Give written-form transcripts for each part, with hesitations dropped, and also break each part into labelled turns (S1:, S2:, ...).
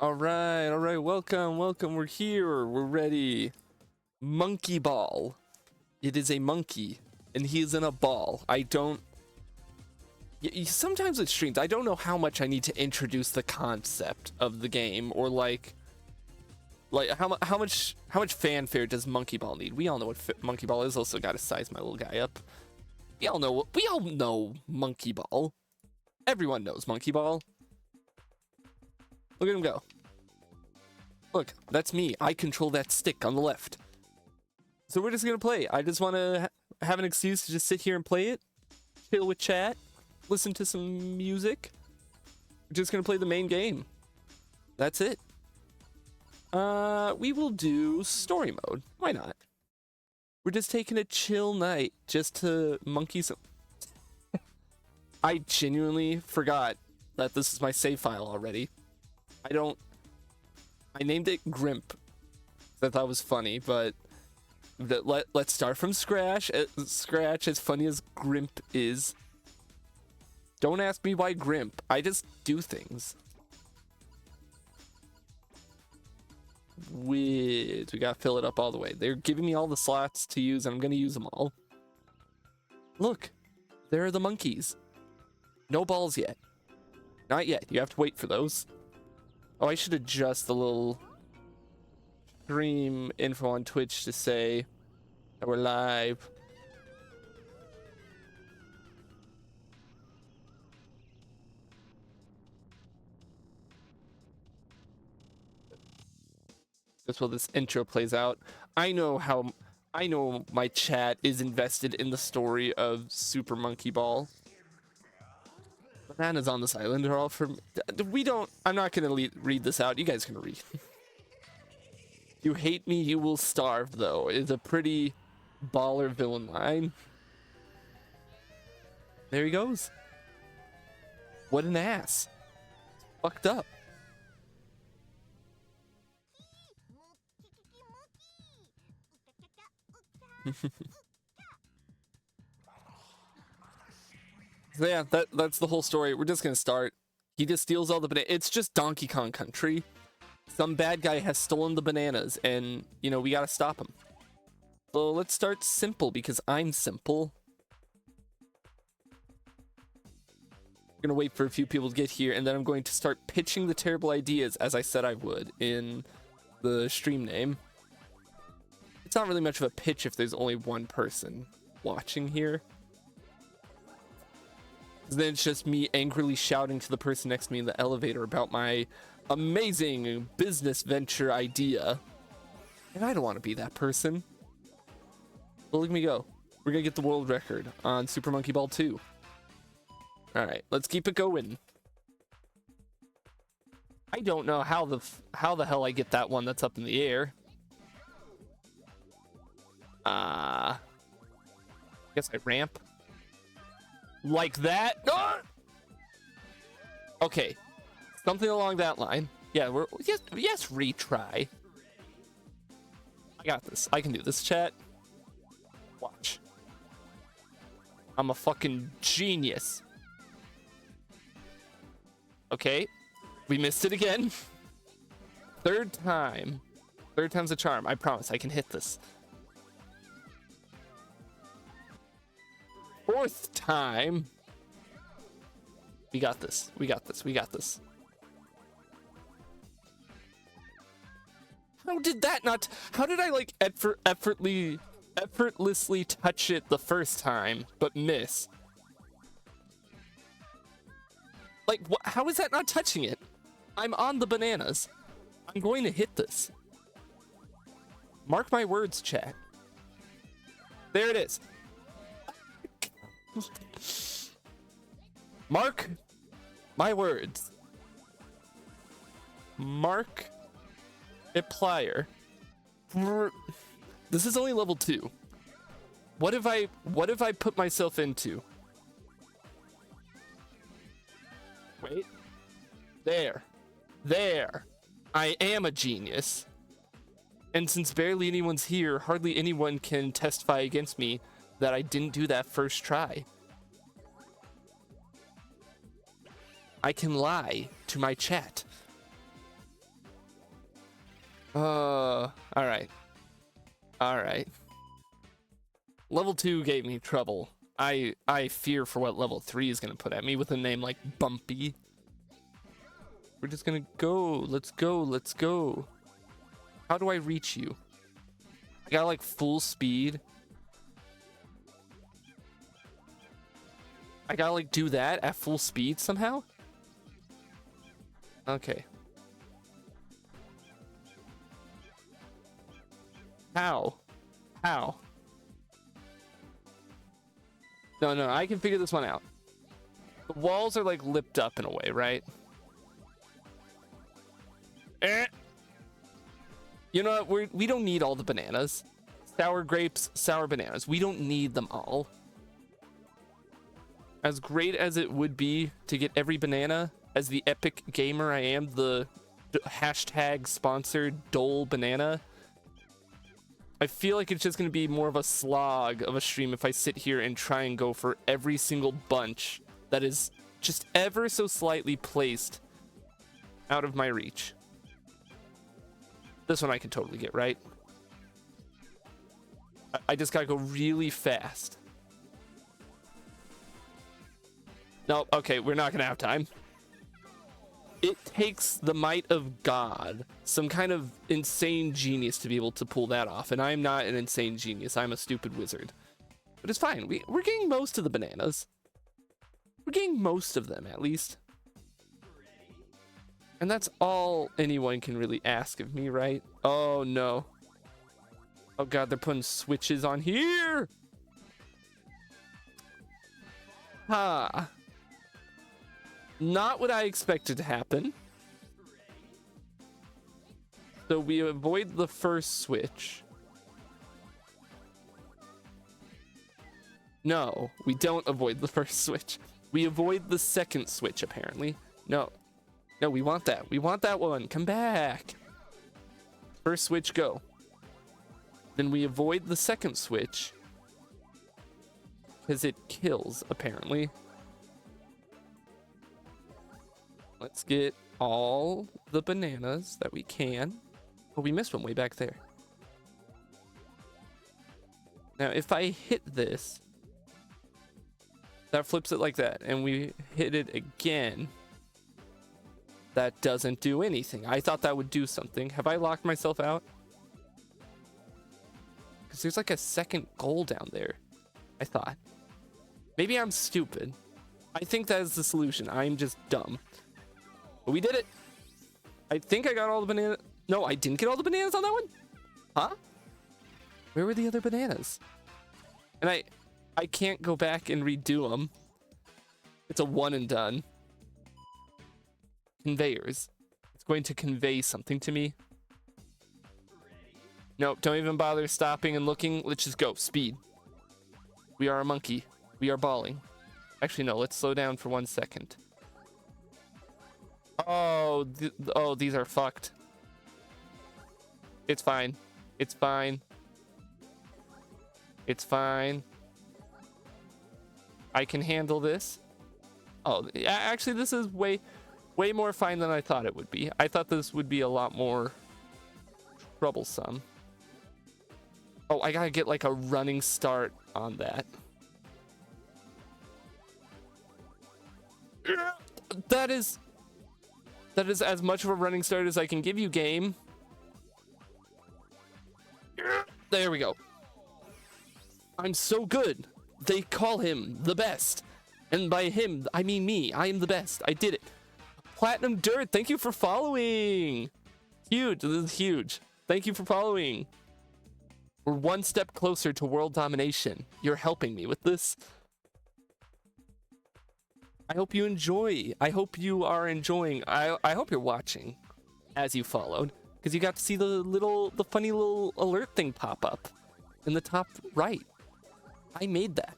S1: All right, welcome. We're here. We're ready. Monkey ball. It is a monkey, and he is in a ball. I don't. Sometimes with streams, I don't know how much I need to introduce the concept of the game, or like how much fanfare does monkey ball need? We all know what monkey ball is. Also, got to size my little guy up. We all know monkey ball. Everyone knows monkey ball. Look at him go. Look, that's me. I control that stick on the left. So we're just gonna play. I just want to have an excuse to just sit here and play it, chill with chat, listen to some music. We're just gonna play the main game. That's it. We will do story mode. Why not? We're just taking a chill night just to monkey some. I genuinely forgot that this is my save file already. I named it Grimp. I thought it was funny, but let's start from scratch. As funny as Grimp is. Don't ask me why Grimp. I just do things. We gotta fill it up all the way. They're giving me all the slots to use, and I'm gonna use them all. Look, there are the monkeys. No balls yet. Not yet. You have to wait for those. Oh, I should adjust the little stream info on Twitch to say that we're live. Just while this intro plays out, I know my chat is invested in the story of Super Monkey Ball. Bananas on this island are all from. I'm not gonna read this out. You guys can read. You hate me, you will starve, though. It's a pretty baller villain line. There he goes. What an ass. Fucked up. So yeah, that's the whole story. We're just gonna start. He just steals all the bananas. It's just Donkey Kong Country. Some bad guy has stolen the bananas, and we gotta stop him. So let's start simple because I'm simple. I'm gonna wait for a few people to get here, and then I'm going to start pitching the terrible ideas as I said I would in the stream name. It's not really much of a pitch if there's only one person watching here. Then it's just me angrily shouting to the person next to me in the elevator about my amazing business venture idea. And I don't want to be that person. But look at me go. We're going to get the world record on Super Monkey Ball 2. Alright, let's keep it going. I don't know how the hell I get that one that's up in the air. I guess I ramp. Like that? Ah! Okay. Something along that line. Yeah, yes, retry. I got this. I can do this, chat. Watch. I'm a fucking genius. Okay. We missed it again. Third time. Third time's a charm. I promise I can hit this. Fourth time. We got this. We got this. How did that not? How did I like effortlessly touch it the first time but miss? Like, how is that not touching it? I'm on the bananas. I'm going to hit this. Mark my words, chat. There it is. Mark my words. Mark Applier. This is only level 2. What have I put myself into? Wait. There. I am a genius. And since barely anyone's here, hardly anyone can testify against me that I didn't do that first try. I can lie to my chat. All right. All right. Level 2 gave me trouble. I fear for what level 3 is gonna put at me with a name like Bumpy. We're just gonna go. Let's go. Let's go. How do I reach you? I got like full speed. I gotta like do that at full speed somehow? Okay. How? How? No, I can figure this one out. The walls are like lipped up in a way, right? You know what? We don't need all the bananas. Sour grapes, sour bananas. We don't need them all. As great as it would be to get every banana, as the epic gamer I am, the hashtag sponsored Dole banana, I feel like it's just going to be more of a slog of a stream if I sit here and try and go for every single bunch that is just ever so slightly placed out of my reach. This one I can totally get, right? I just gotta go really fast. No, okay, we're not gonna have time. It takes the might of God, some kind of insane genius to be able to pull that off. And I'm not an insane genius, I'm a stupid wizard. But it's fine, we're getting most of the bananas. We're getting most of them, at least. And that's all anyone can really ask of me, right? Oh, no. Oh, God, they're putting switches on here! Ha! Not what I expected to happen. So we avoid the first switch. No, we don't avoid the first switch. We avoid the second switch, apparently. No, we want that. We want that one. Come back. First switch, go. Then we avoid the second switch because it kills, apparently. Let's get all the bananas that we can. Oh, we missed one way back there. Now, if I hit this, that flips it like that, and we hit it again. That doesn't do anything. I thought that would do something. Have I locked myself out? Because there's like a second goal down there, I thought. Maybe I'm stupid. I think that is the solution. I'm just dumb. But we did it. I think I got all the bananas. No, I didn't get all the bananas on that one? Huh? Where were the other bananas? And I can't go back and redo them. It's a one and done. Conveyors. It's going to convey something to me. Nope, don't even bother stopping and looking. Let's just go. Speed. We are a monkey. We are balling. Actually, no, let's slow down for 1 second. Oh, oh, these are fucked. It's fine. It's fine. It's fine. I can handle this. Oh, actually, this is way more fine than I thought it would be. I thought this would be a lot more troublesome. Oh, I gotta get like a running start on that. That is as much of a running start as I can give you, game. There we go. I'm so good. They call him the best. And by him, I mean me. I am the best. I did it. Platinum Dirt, thank you for following. Huge. This is huge. Thank you for following. We're one step closer to world domination. You're helping me with this. I hope you enjoy. I hope you are enjoying. I hope you're watching as you followed, because you got to see the funny little alert thing pop up in the top right. I made that.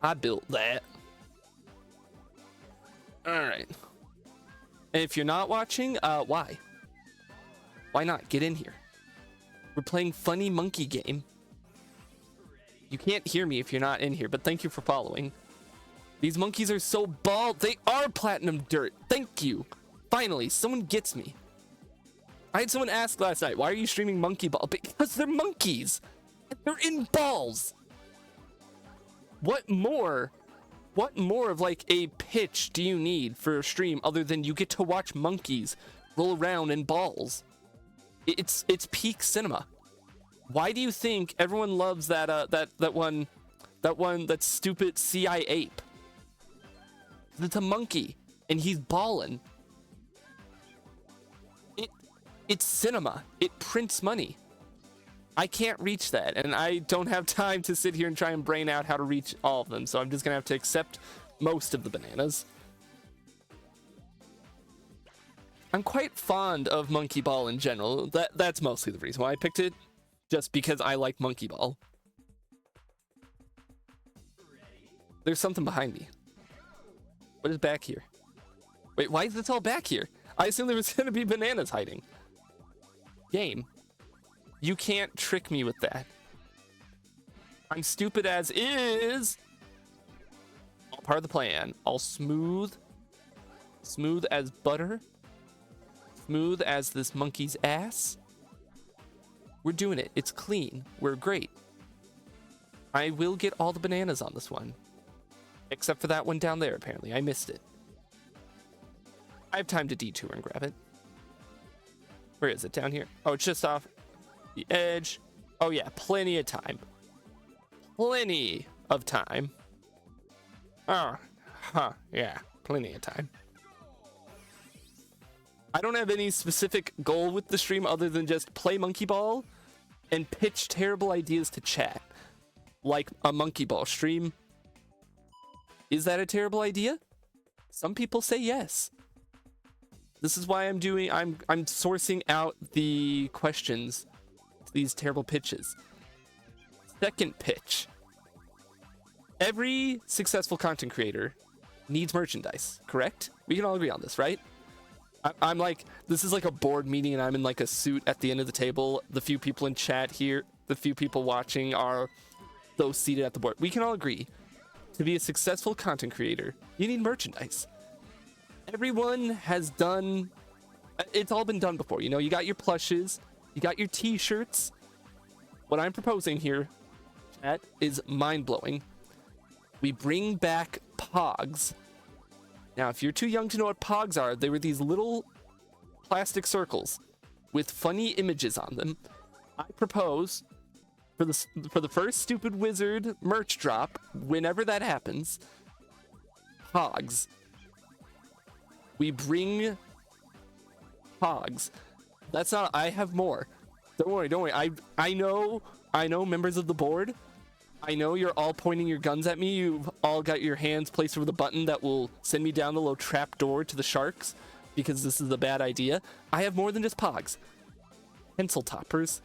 S1: I built that. All right. And if you're not watching, why? Why not? Get in here. We're playing funny monkey game. You can't hear me if you're not in here, but thank you for following. These monkeys are so bald. They are platinum dirt. Thank you. Finally, someone gets me. I had someone ask last night, why are you streaming Monkey Ball? Because they're monkeys. They're in balls. What more of like a pitch do you need for a stream other than you get to watch monkeys roll around in balls? It's peak cinema. Why do you think everyone loves that stupid CI ape? It's a monkey and he's balling. It's cinema. It prints money. I can't reach that, and I don't have time to sit here and try and brain out how to reach all of them, so I'm just gonna have to accept most of the bananas. I'm quite fond of Monkey Ball in general. That's mostly the reason why I picked it, just because I like Monkey Ball. There's something behind me. What is back here? Wait, why is this all back here? I assumed there was gonna be bananas hiding. Game. You can't trick me with that. I'm stupid as is. All part of the plan. All smooth. Smooth as butter. Smooth as this monkey's ass. We're doing it. It's clean. We're great. I will get all the bananas on this one. Except for that one down there, apparently. I missed it. I have time to detour and grab it. Where is it? Down here? Oh, it's just off the edge. Oh yeah, plenty of time. Plenty of time. Oh, yeah, plenty of time. I don't have any specific goal with the stream other than just play Monkey Ball and pitch terrible ideas to chat. Like a Monkey Ball stream. Is that a terrible idea? Some people say yes. This is why I'm sourcing out the questions to these terrible pitches. Second pitch. Every successful content creator needs merchandise, correct? We can all agree on this, right? I'm like, this is like a board meeting and I'm in like a suit at the end of the table. The few people in chat here, the few people watching are those seated at the board. We can all agree, to be a successful content creator, you need merchandise. Everyone has done, it's all been done before. You know, you got your plushes, you got your t-shirts. What I'm proposing here, chat, is mind-blowing. We bring back Pogs. Now, if you're too young to know what Pogs are, they were these little plastic circles with funny images on them. I propose for the first Stupid Wizard merch drop, whenever that happens, Pogs. We bring Pogs. That's not, I have more. Don't worry. I know members of the board. I know you're all pointing your guns at me. You've all got your hands placed over the button that will send me down the little trap door to the sharks because this is a bad idea. I have more than just Pogs. Pencil toppers.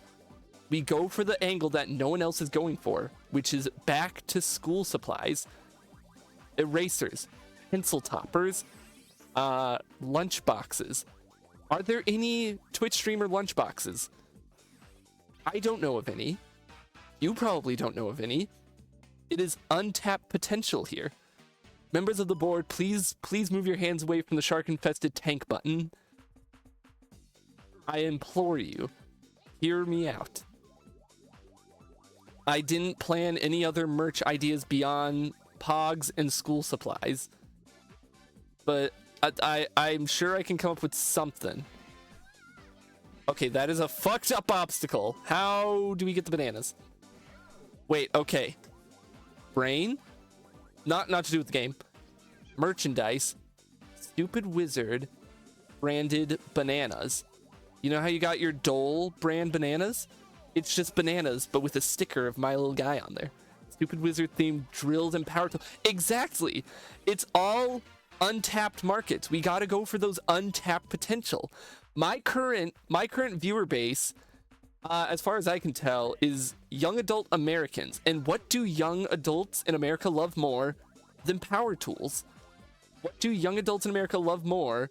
S1: We go for the angle that no one else is going for, which is back to school supplies. Erasers. Pencil toppers. Lunch boxes. Are there any Twitch streamer lunch boxes? I don't know of any. You probably don't know of any. It is untapped potential here. Members of the board, please move your hands away from the shark-infested tank button. I implore you, hear me out. I didn't plan any other merch ideas beyond Pogs and school supplies, but I'm sure I can come up with something. Okay, that is a fucked up obstacle. How do we get the bananas? Wait, okay. Brain? Not to do with the game. Merchandise. Stupid Wizard branded bananas. You know how you got your Dole brand bananas? It's just bananas, but with a sticker of my little guy on there. Stupid Wizard themed drills and power tools. Exactly. It's all untapped markets. We gotta go for those untapped potential. My current viewer base, as far as I can tell, is young adult Americans. And what do young adults in America love more than power tools? What do young adults in America love more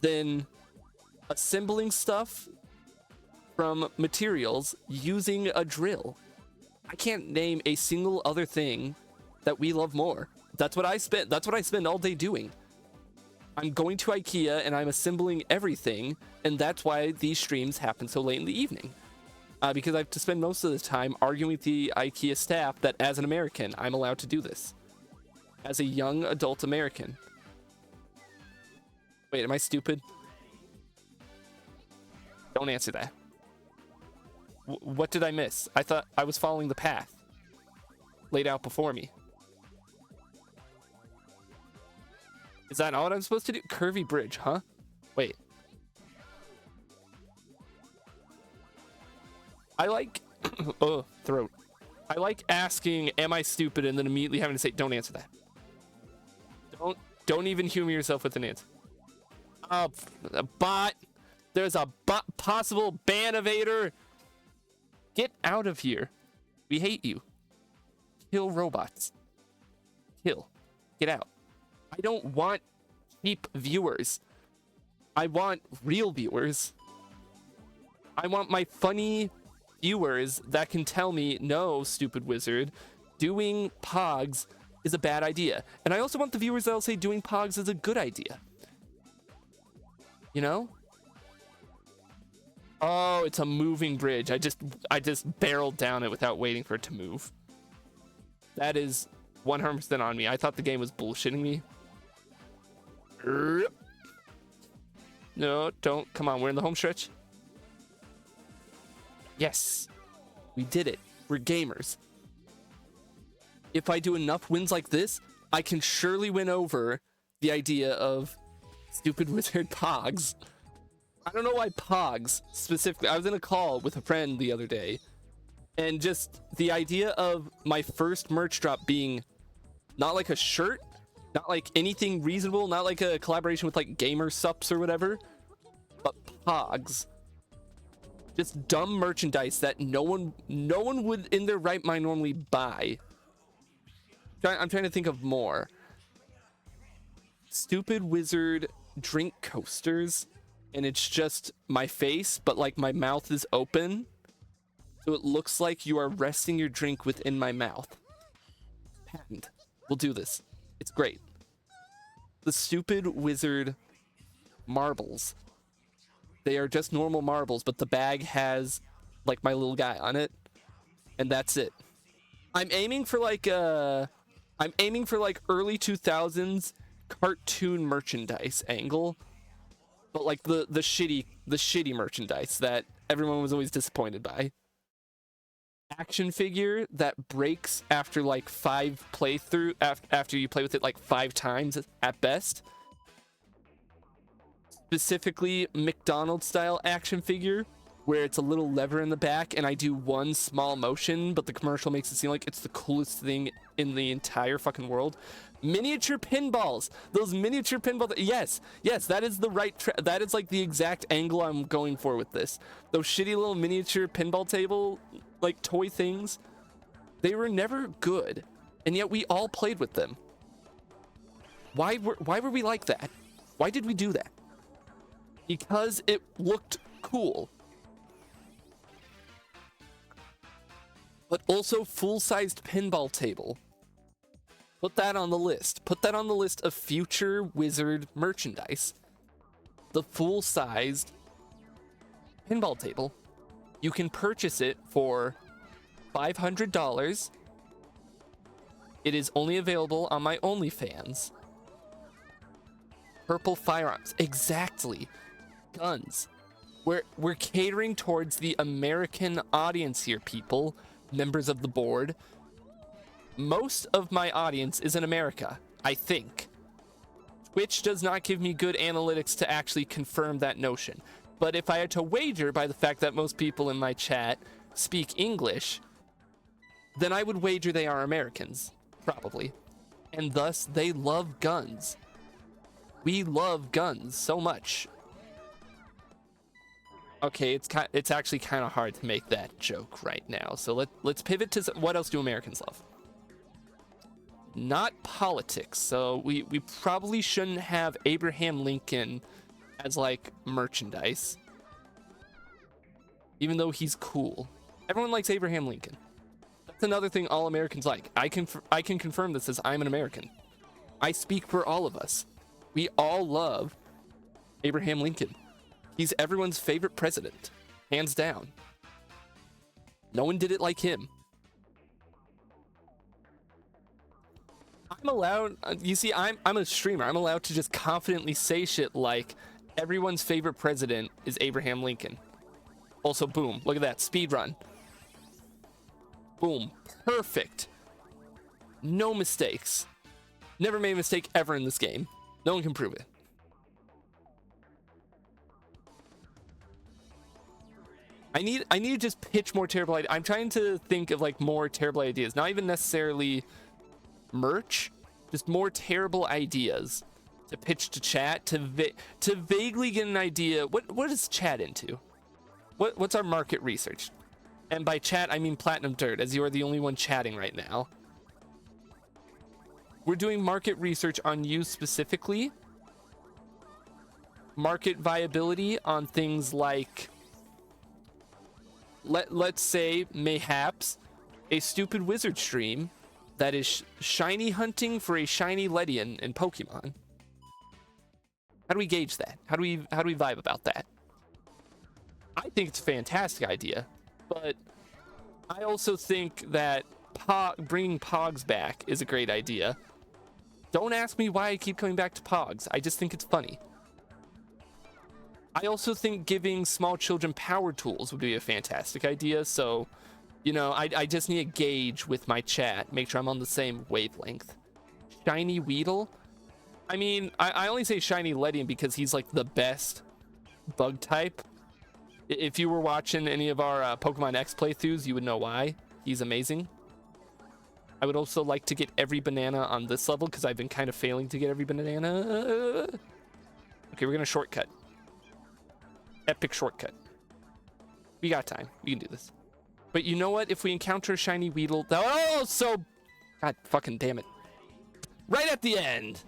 S1: than assembling stuff from materials using a drill? I can't name a single other thing that we love more. That's what I spend all day doing. I'm going to IKEA and I'm assembling everything, and that's why these streams happen so late in the evening. Because I have to spend most of the time arguing with the IKEA staff that as an American, I'm allowed to do this. As a young adult American. Wait, am I stupid? Don't answer that. What did I miss? I thought I was following the path laid out before me. Is that not what I'm supposed to do? Curvy bridge, huh? Wait. I like... oh, throat. I like asking, am I stupid? And then immediately having to say, don't answer that. Don't even humor yourself with an answer. A bot. There's a possible ban evader. Get out of here. We hate you. Kill robots. Kill. Get out. I don't want cheap viewers. I want real viewers. I want my funny viewers that can tell me, no, stupid wizard, doing Pogs is a bad idea. And I also want the viewers that'll say doing Pogs is a good idea. You know? Oh, it's a moving bridge. I just barreled down it without waiting for it to move. That is 100% on me. I thought the game was bullshitting me. No, don't. Come on, we're in the home stretch. Yes, we did it. We're gamers. If I do enough wins like this, I can surely win over the idea of StupidWizard Pogs. I don't know why Pogs specifically. I was in a call with a friend the other day, and just the idea of my first merch drop being not like a shirt, not like anything reasonable, not like a collaboration with like Gamer Sups or whatever, but Pogs. Just dumb merchandise that no one would in their right mind normally buy. I'm trying to think of more. StupidWizard drink coasters, and it's just my face, but like my mouth is open, so it looks like you are resting your drink within my mouth. Patent. We'll do this. It's great. The StupidWizard marbles. They are just normal marbles, but the bag has like my little guy on it, and that's it. I'm aiming for like early 2000s cartoon merchandise angle, but like the shitty merchandise that everyone was always disappointed by. Action figure that breaks after like 5 playthrough after you play with it like 5 times at best. Specifically McDonald's style action figure where it's a little lever in the back and I do one small motion, but the commercial makes it seem like it's the coolest thing in the entire fucking world. Miniature pinballs. Those miniature pinballs. Yes, that is the right that is like the exact angle I'm going for with this. Those shitty little miniature pinball table like toy things. They were never good, and yet we all played with them. Why were we like that? Why did we do that? Because it looked cool. But also full-sized pinball table. Put that on the list. Put that on the list of future Wizard merchandise. The full-sized pinball table. You can purchase it for $500. It is only available on my OnlyFans. Purple firearms. Exactly. Guns. We're catering towards the American audience here, people. Members of the board. Most of my audience is in America, I think. Twitch does not give me good analytics to actually confirm that notion. But if I had to wager by the fact that most people in my chat speak English, then I would wager they are Americans, probably. And thus, they love guns. We love guns so much. Okay, it's actually kind of hard to make that joke right now. So let's pivot to what else do Americans love? Not politics. So we probably shouldn't have Abraham Lincoln as like merchandise, even though he's cool. Everyone likes Abraham Lincoln. That's another thing all Americans like. I can confirm this as I'm an American. I speak for all of us. We all love Abraham Lincoln. He's everyone's favorite president, hands down. No one did it like him. I'm allowed, you see, I'm a streamer. I'm allowed to just confidently say shit like everyone's favorite president is Abraham Lincoln. Also, boom, look at that, speed run. Boom, perfect. No mistakes. Never made a mistake ever in this game. No one can prove it. I need to just pitch more terrible ideas. I'm trying to think of like more terrible ideas. Not even necessarily merch, just more terrible ideas to pitch to chat, to vaguely get an idea. What is chat into? What's our market research? And by chat, I mean Platinum Dirt, as you are the only one chatting right now. We're doing market research on you specifically. Market viability on things like, let's say, mayhaps, a Stupid Wizard stream that is shiny hunting for a shiny Ledian in Pokemon. How do we gauge that? How do we vibe about that? I think it's a fantastic idea, but I also think that bringing Pogs back is a great idea. Don't ask me why I keep coming back to Pogs. I just think it's funny. I also think giving small children power tools would be a fantastic idea. So, you know, I just need to gauge with my chat, make sure I'm on the same wavelength. Shiny Weedle? I mean, I only say Shiny Ledian because he's like the best bug type. If you were watching any of our Pokemon X playthroughs, you would know why. He's amazing. I would also like to get every banana on this level because I've been kind of failing to get every banana. Okay, we're gonna shortcut. Epic shortcut. We got time. We can do this. But you know what? If we encounter a shiny Weedle, God fucking damn it! Right at the end,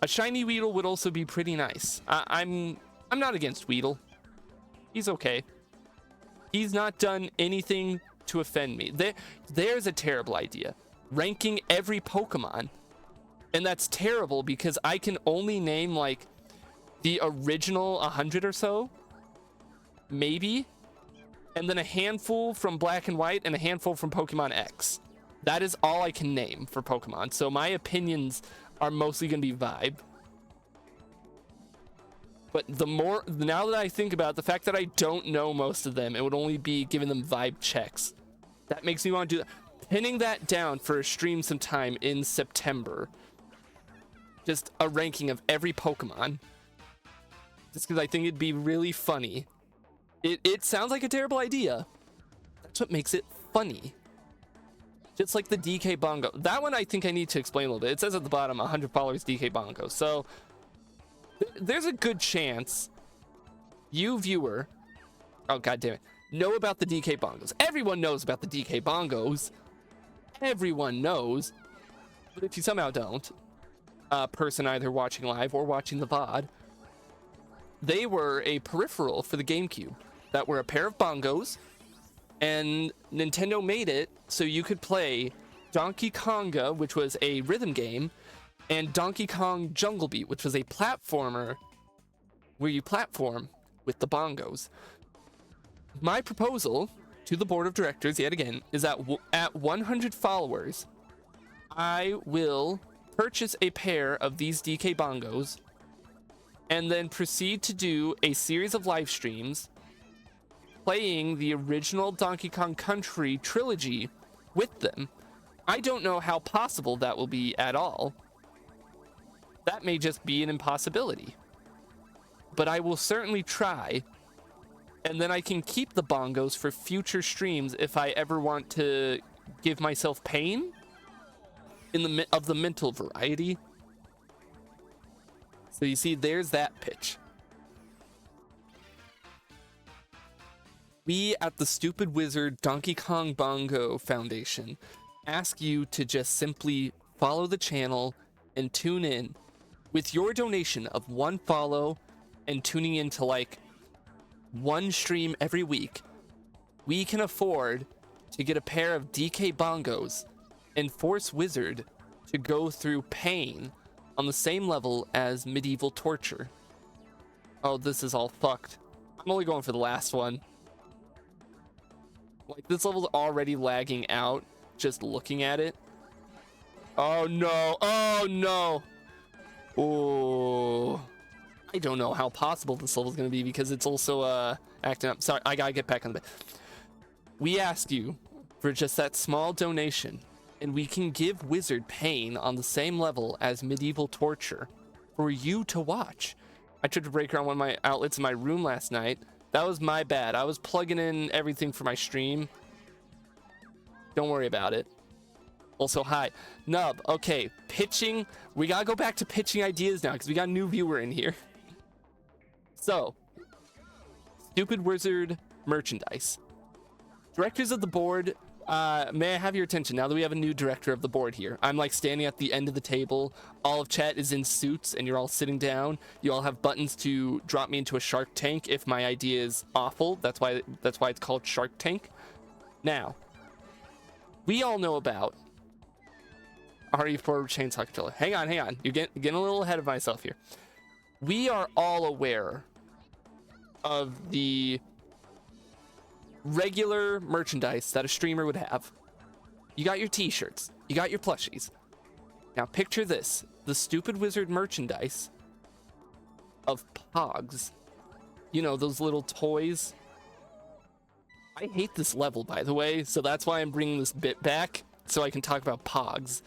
S1: a shiny Weedle would also be pretty nice. I'm not against Weedle. He's okay. He's not done anything to offend me. There's a terrible idea. Ranking every Pokemon, and that's terrible because I can only name like the original 100 or so, maybe, and then a handful from Black and White and a handful from Pokemon X. That is all I can name for Pokemon, so my opinions are mostly gonna be vibe. But now that I think about it, the fact that I don't know most of them, it would only be giving them vibe checks. That makes me want to do that. Pinning that down for a stream sometime in September. Just a ranking of every Pokemon. Just because I think it'd be really funny. It sounds like a terrible idea. That's what makes it funny. Just like the DK Bongo. That one I think I need to explain a little bit. It says at the bottom, 100 followers DK Bongo. So there's a good chance you, viewer, oh god damn it, know about the DK Bongos. Everyone knows about the DK Bongos. Everyone knows. But if you somehow don't, person either watching live or watching the VOD, they were a peripheral for the GameCube that were a pair of bongos, and Nintendo made it so you could play Donkey Konga, which was a rhythm game, and Donkey Kong Jungle Beat, which was a platformer where you platform with the bongos. My proposal to the board of directors, yet again, is that at 100 followers, I will purchase a pair of these DK Bongos and then proceed to do a series of live streams playing the original Donkey Kong Country trilogy with them. I don't know how possible that will be at all. That may just be an impossibility. But I will certainly try, and then I can keep the bongos for future streams if I ever want to give myself pain of the mental variety. So you see, there's that pitch. We at the Stupid Wizard Donkey Kong Bongo Foundation ask you to just simply follow the channel and tune in. With your donation of 1 follow and tuning into like 1 stream every week, we can afford to get a pair of DK Bongos and force Wizard to go through pain on the same level as medieval torture. Oh, this is all fucked. I'm only going for the last one. Like, this level's already lagging out just looking at it. Oh no, oh no. Oh, I don't know how possible this level is going to be because it's also acting up. Sorry, I gotta get back on the bed. We ask you for just that small donation, and we can give Wizard pain on the same level as medieval torture for you to watch. I tried to break her on one of my outlets in my room last night. That was my bad. I was plugging in everything for my stream. Don't worry about it. Also, hi. Nub, okay, pitching. We gotta go back to pitching ideas now because we got a new viewer in here. So, StupidWizard merchandise. Directors of the board, may I have your attention now that we have a new director of the board here? I'm like standing at the end of the table. All of chat is in suits and you're all sitting down. You all have buttons to drop me into a Shark Tank if my idea is awful. That's why it's called Shark Tank. Now, we all know about RE4 Chainsaw Controller. Hang on. You're getting a little ahead of myself here. We are all aware of the regular merchandise that a streamer would have. You got your t-shirts, you got your plushies. Now picture this, the StupidWizard merchandise of Pogs. You know, those little toys. I hate this level, by the way, so that's why I'm bringing this bit back, so I can talk about Pogs.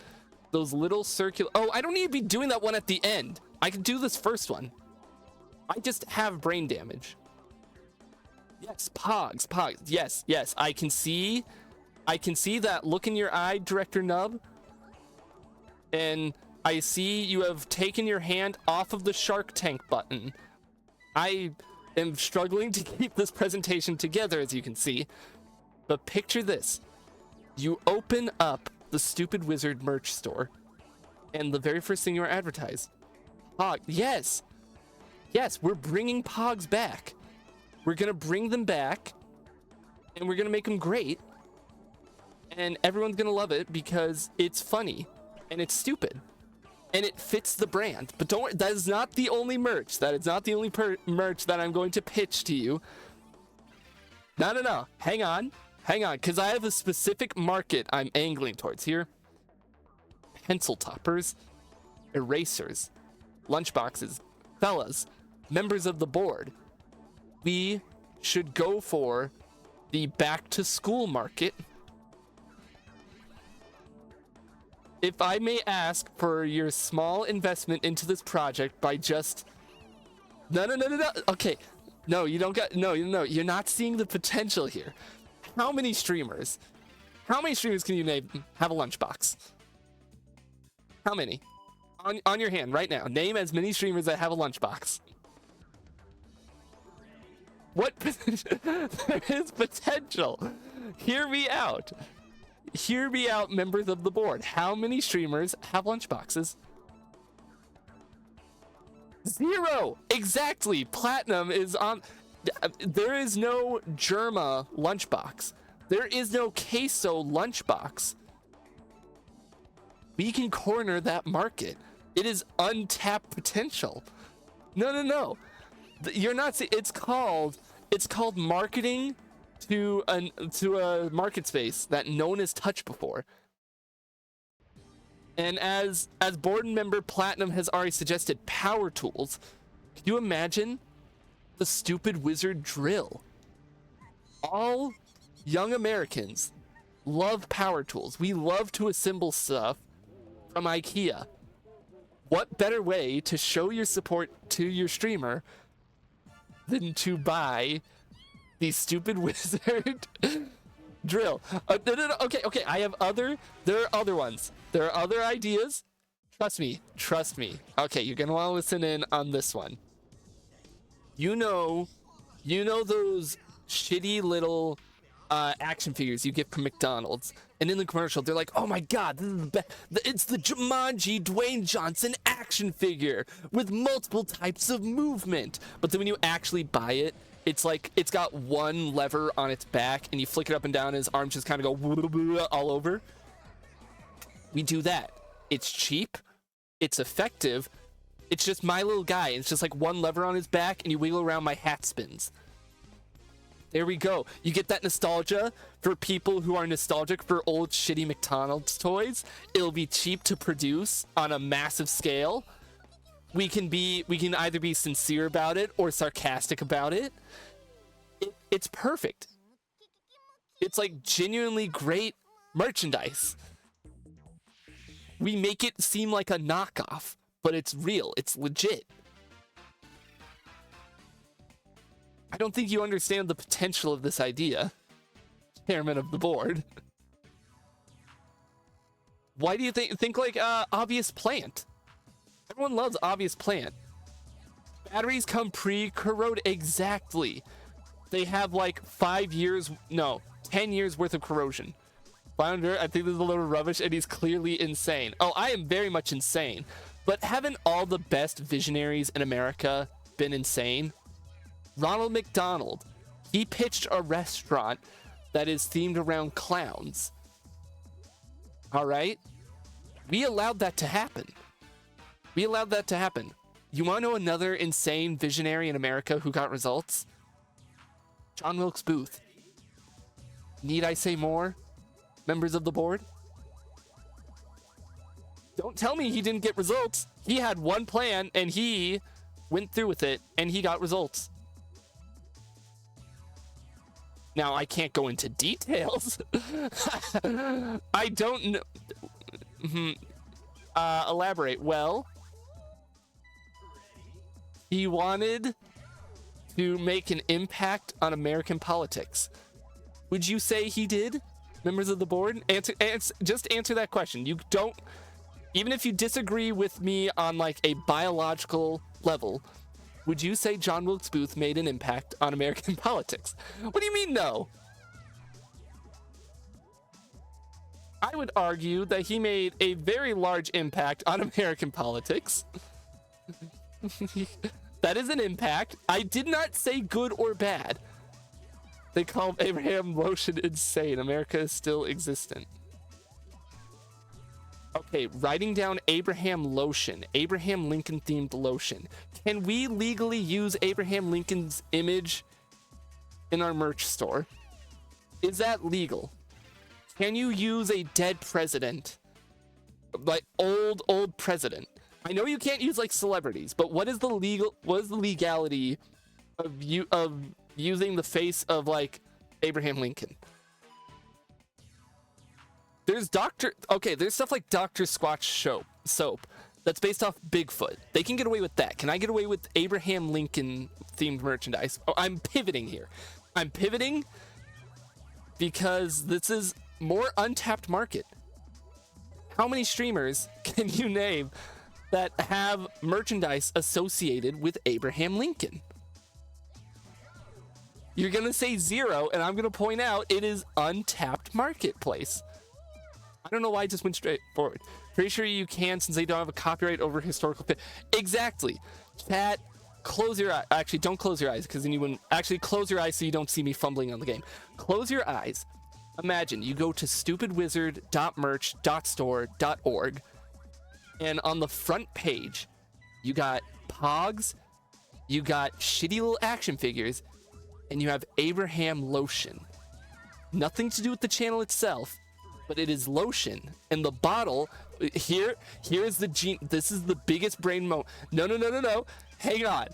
S1: Those little circular... Oh, I don't need to be doing that one at the end. I can do this first one. I just have brain damage. Yes, Pogs. Yes, I can see that look in your eye, Director Nub. And I see you have taken your hand off of the Shark Tank button. I am struggling to keep this presentation together, as you can see. But picture this. You open up the StupidWizard merch store, and the very first thing you are advertised. Pog. Yes, we're bringing Pogs back. We're gonna bring them back, and we're gonna make them great, and everyone's gonna love it because it's funny, and it's stupid, and it fits the brand. But don't worry, that is not the only merch. That is not the only merch that I'm going to pitch to you. No. Hang on, because I have a specific market I'm angling towards here. Pencil toppers, erasers, lunchboxes, fellas, members of the board. We should go for the back to school market. If I may ask for your small investment into this project by just... No. Okay. No, you don't got... No, you're not seeing the potential here. How many streamers can you name have a lunchbox? How many? On your hand right now. Name as many streamers that have a lunchbox. What? There is potential. Hear me out. Hear me out, members of the board. How many streamers have lunchboxes? 0. Exactly. Platinum is on. There is no Germa lunchbox. There is no queso lunchbox. We can corner that market. It is untapped potential. No. You're not see, it's called marketing to a market space that no one has touched before. And as board member Platinum has already suggested, power tools. Can you imagine the StupidWizard drill? All young Americans love power tools. We love to assemble stuff from IKEA. What better way to show your support to your streamer than to buy the StupidWizard drill? No. Okay. There are other ones. There are other ideas. Trust me. Okay, you're gonna want to listen in on this one. You know those shitty little action figures you get from McDonald's, and in the commercial they're like, oh my god, this is it's the Jumanji Dwayne Johnson action figure with multiple types of movement. But then when you actually buy it, it's like it's got one lever on its back and you flick it up and down and his arms just kind of go all over. We do that. It's cheap, It's effective. It's just my little guy. It's just like one lever on his back, and you wiggle around, my hat spins. There we go. You get that nostalgia for people who are nostalgic for old shitty McDonald's toys. It'll be cheap to produce on a massive scale. We can either be sincere about it or sarcastic about it. It's perfect. It's like genuinely great merchandise. We make it seem like a knockoff, but it's real. It's legit. I don't think you understand the potential of this idea, chairman of the board. Why do you think like obvious plant? Everyone loves obvious plant. Batteries come pre-corrode. Exactly. They have like 10 years worth of corrosion. Flounder, I think this is a little rubbish, and he's clearly insane. Oh, I am very much insane. But haven't all the best visionaries in America been insane? Ronald McDonald, he pitched a restaurant that is themed around clowns. All right? We allowed that to happen. We allowed that to happen. You want to know another insane visionary in America who got results? John Wilkes Booth. Need I say more, members of the board? Don't tell me he didn't get results. He had one plan, and he went through with it, and he got results. Now, I can't go into details. I don't know. Elaborate. Well, he wanted to make an impact on American politics. Would you say he did, members of the board? Just answer that question. You don't, even if you disagree with me on like a biological level, would you say John Wilkes Booth made an impact on American politics? What do you mean no? I would argue that he made a very large impact on American politics. That is an impact. I did not say good or bad. They called Abraham Lotion insane. America is still existent. Okay, writing down Abraham Lotion. Abraham Lincoln themed lotion. Can we legally use Abraham Lincoln's image in our merch store? Is that legal? Can you use a dead president? Like old president? I know you can't use like celebrities, but what is the legality of using the face of like Abraham Lincoln? There's stuff like Dr. Squatch soap that's based off Bigfoot. They can get away with that. Can I get away with Abraham Lincoln themed merchandise? Oh, I'm pivoting here. I'm pivoting because this is more untapped market. How many streamers can you name that have merchandise associated with Abraham Lincoln? You're gonna say zero, and I'm gonna point out it is untapped marketplace. I don't know why I just went straight forward. Pretty sure you can, since they don't have a copyright over historical exactly. Chat, close your eyes. Actually, don't close your eyes, because then you wouldn't. Actually, close your eyes so you don't see me fumbling on the game. Close your eyes. Imagine you go to stupidwizard.merch.store.org, and on the front page, you got Pogs, you got shitty little action figures, and you have Abraham Lotion. Nothing to do with the channel itself, but it is lotion. And the bottle, here is the this is the biggest brain moment. No. Hang on.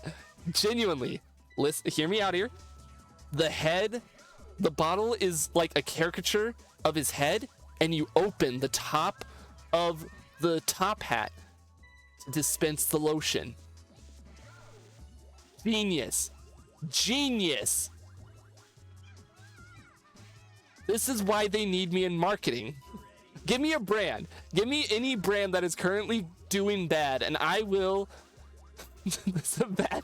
S1: Genuinely, listen, hear me out here. The bottle is like a caricature of his head, and you open the top of the top hat to dispense the lotion. Genius. This is why they need me in marketing. Give me a brand. Give me any brand that is currently doing bad, and I will. This is a bad.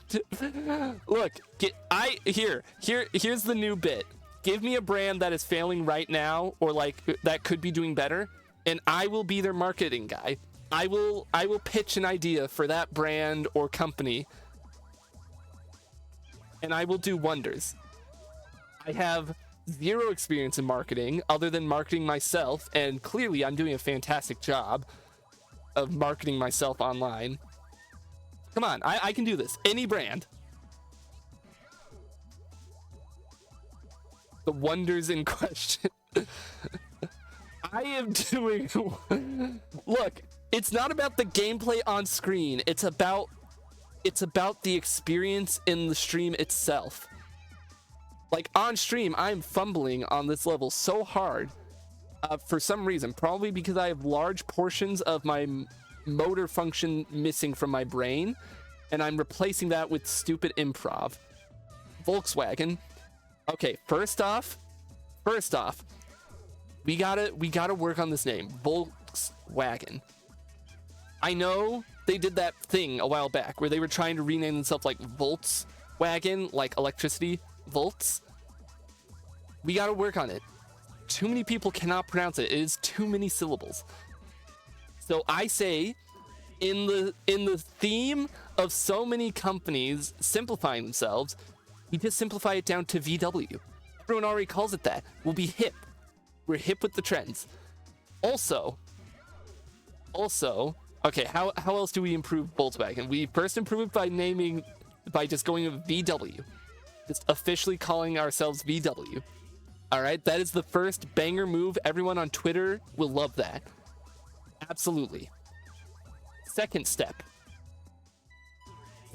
S1: Look, here's the new bit. Give me a brand that is failing right now, or like that could be doing better, and I will be their marketing guy. I will pitch an idea for that brand or company, and I will do wonders. I have zero experience in marketing other than marketing myself, and clearly I'm doing a fantastic job. of marketing myself online. Come on, I can do this. Any brand. The wonders in question. I am doing... Look, it's not about the gameplay on screen. It's about the experience in the stream itself. Like, on stream, I'm fumbling on this level so hard for some reason. Probably because I have large portions of my motor function missing from my brain, and I'm replacing that with stupid improv. Volkswagen. Okay, first off, we gotta work on this name, Volkswagen. I know they did that thing a while back where they were trying to rename themselves like Volkswagen, like electricity, volts. We gotta work on it. Too many people cannot pronounce it. It is too many syllables. So I say, in the theme of so many companies simplifying themselves, we just simplify it down to VW. Everyone already calls it that. We'll be hip. We're hip with the trends. Also, okay, how else do we improve Volkswagen? We first improve it by just going with VW. Just officially calling ourselves VW. All right, that is the first banger move. Everyone on Twitter will love that. Absolutely. Second step.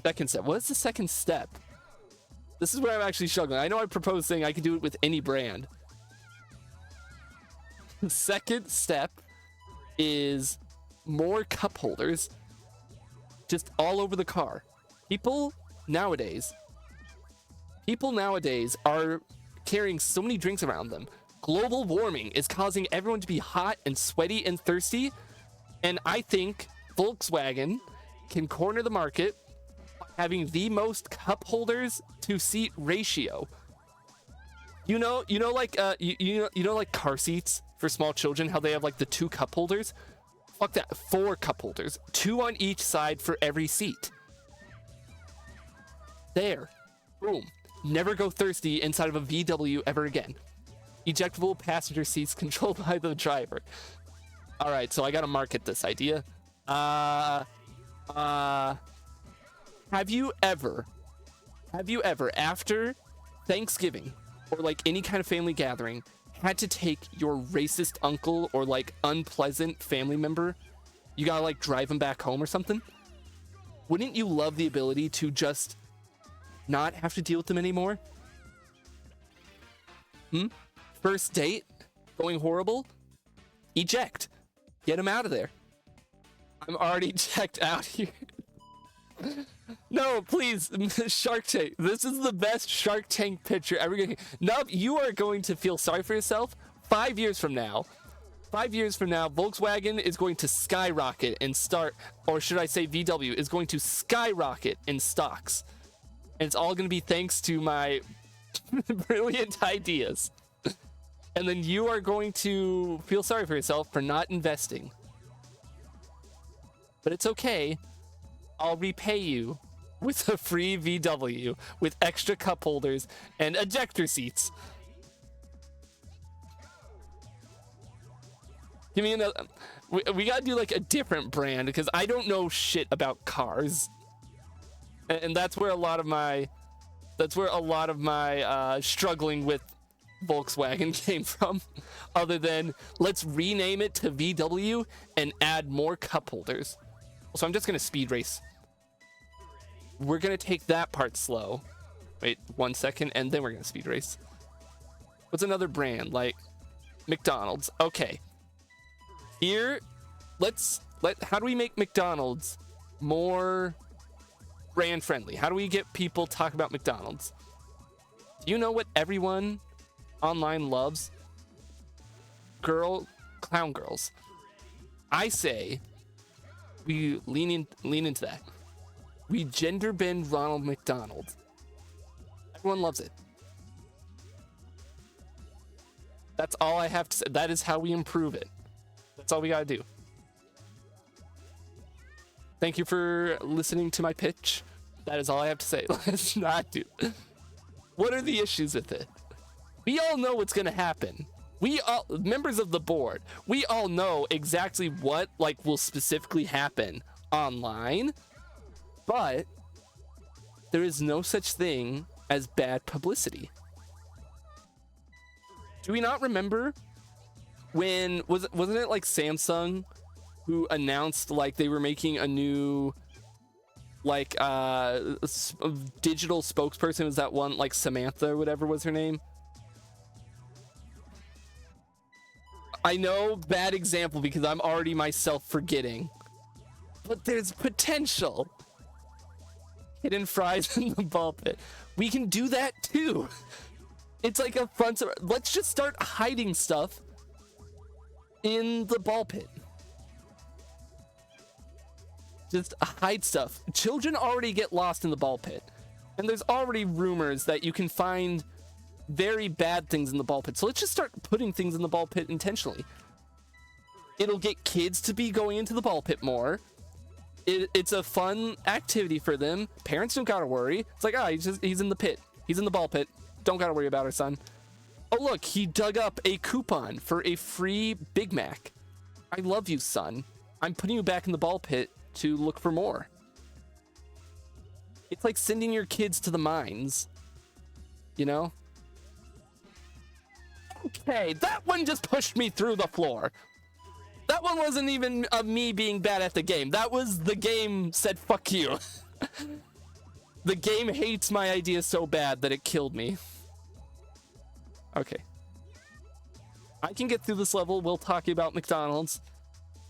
S1: What is the second step? This is where I'm actually struggling. I know I proposed saying I could do it with any brand. The second step is more cup holders just all over the car. People nowadays are carrying so many drinks around them. Global warming is causing everyone to be hot and sweaty and thirsty, and I think Volkswagen can corner the market by having the most cup holders to seat ratio. You know like like car seats for small children, how they have like the 2 cup holders? Fuck that, 4 cup holders, 2 on each side for every seat. There, boom. Never go thirsty inside of a VW ever again. Ejectable passenger seats controlled by the driver. All right, so I gotta market this idea. Have you ever after Thanksgiving or like any kind of family gathering had to take your racist uncle or like unpleasant family member? You gotta like drive him back home or something? Wouldn't you love the ability to just not have to deal with them anymore? First date going horrible? Eject. Get him out of there. I'm already checked out here. No, please, Shark Tank. This is the best Shark Tank picture ever. Nub, you are going to feel sorry for yourself 5 years from now. 5 years from now, Volkswagen is going to skyrocket and start, or should I say VW is going to skyrocket in stocks. And it's all going to be thanks to my brilliant ideas. And then you are going to feel sorry for yourself for not investing. But it's okay. I'll repay you with a free VW with extra cup holders and ejector seats. Give me another. We gotta do like a different brand because I don't know shit about cars. And that's where a lot of my struggling with Volkswagen came from, other than let's rename it to VW and add more cup holders. So I'm just gonna speed race. We're gonna take that part slow. Wait 1 second, and then we're gonna speed race. What's another brand? Like McDonald's. Okay. Here, how do we make McDonald's more brand friendly? How do we get people talk about McDonald's? Do you know what everyone online loves? Clown girls. I say we lean into that. We gender bend Ronald McDonald. Everyone loves it. That's all I have to say. That is how we improve it. That's all we gotta do. Thank you for listening to my pitch. That is all I have to say. Let's not do. What are the issues with it? We all know what's gonna happen. We all, members of the board, we all know exactly what like will specifically happen online, but there is no such thing as bad publicity. Do we not remember when wasn't it like Samsung who announced like they were making a new like digital spokesperson? Was that one like Samantha or whatever was her name? I know, bad example because I'm already myself forgetting, but there's potential. Hidden fries in the ball pit. We can do that too. It's like a fun. Let's just start hiding stuff in the ball pit. Just hide stuff. Children already get lost in the ball pit, and there's already rumors that you can find very bad things in the ball pit. So let's just start putting things in the ball pit intentionally. It'll get kids to be going into the ball pit more. It's a fun activity for them. Parents don't gotta worry. It's like, he's in the pit. He's in the ball pit. Don't gotta worry about our son. Oh look, he dug up a coupon for a free Big Mac. I love you, son. I'm putting you back in the ball pit to look for more. It's like sending your kids to the mines, you know? Okay, that one just pushed me through the floor. That one wasn't even me being bad at the game. That was the game said, fuck you. The game hates my idea so bad that it killed me. Okay. I can get through this level. We'll talk about McDonald's.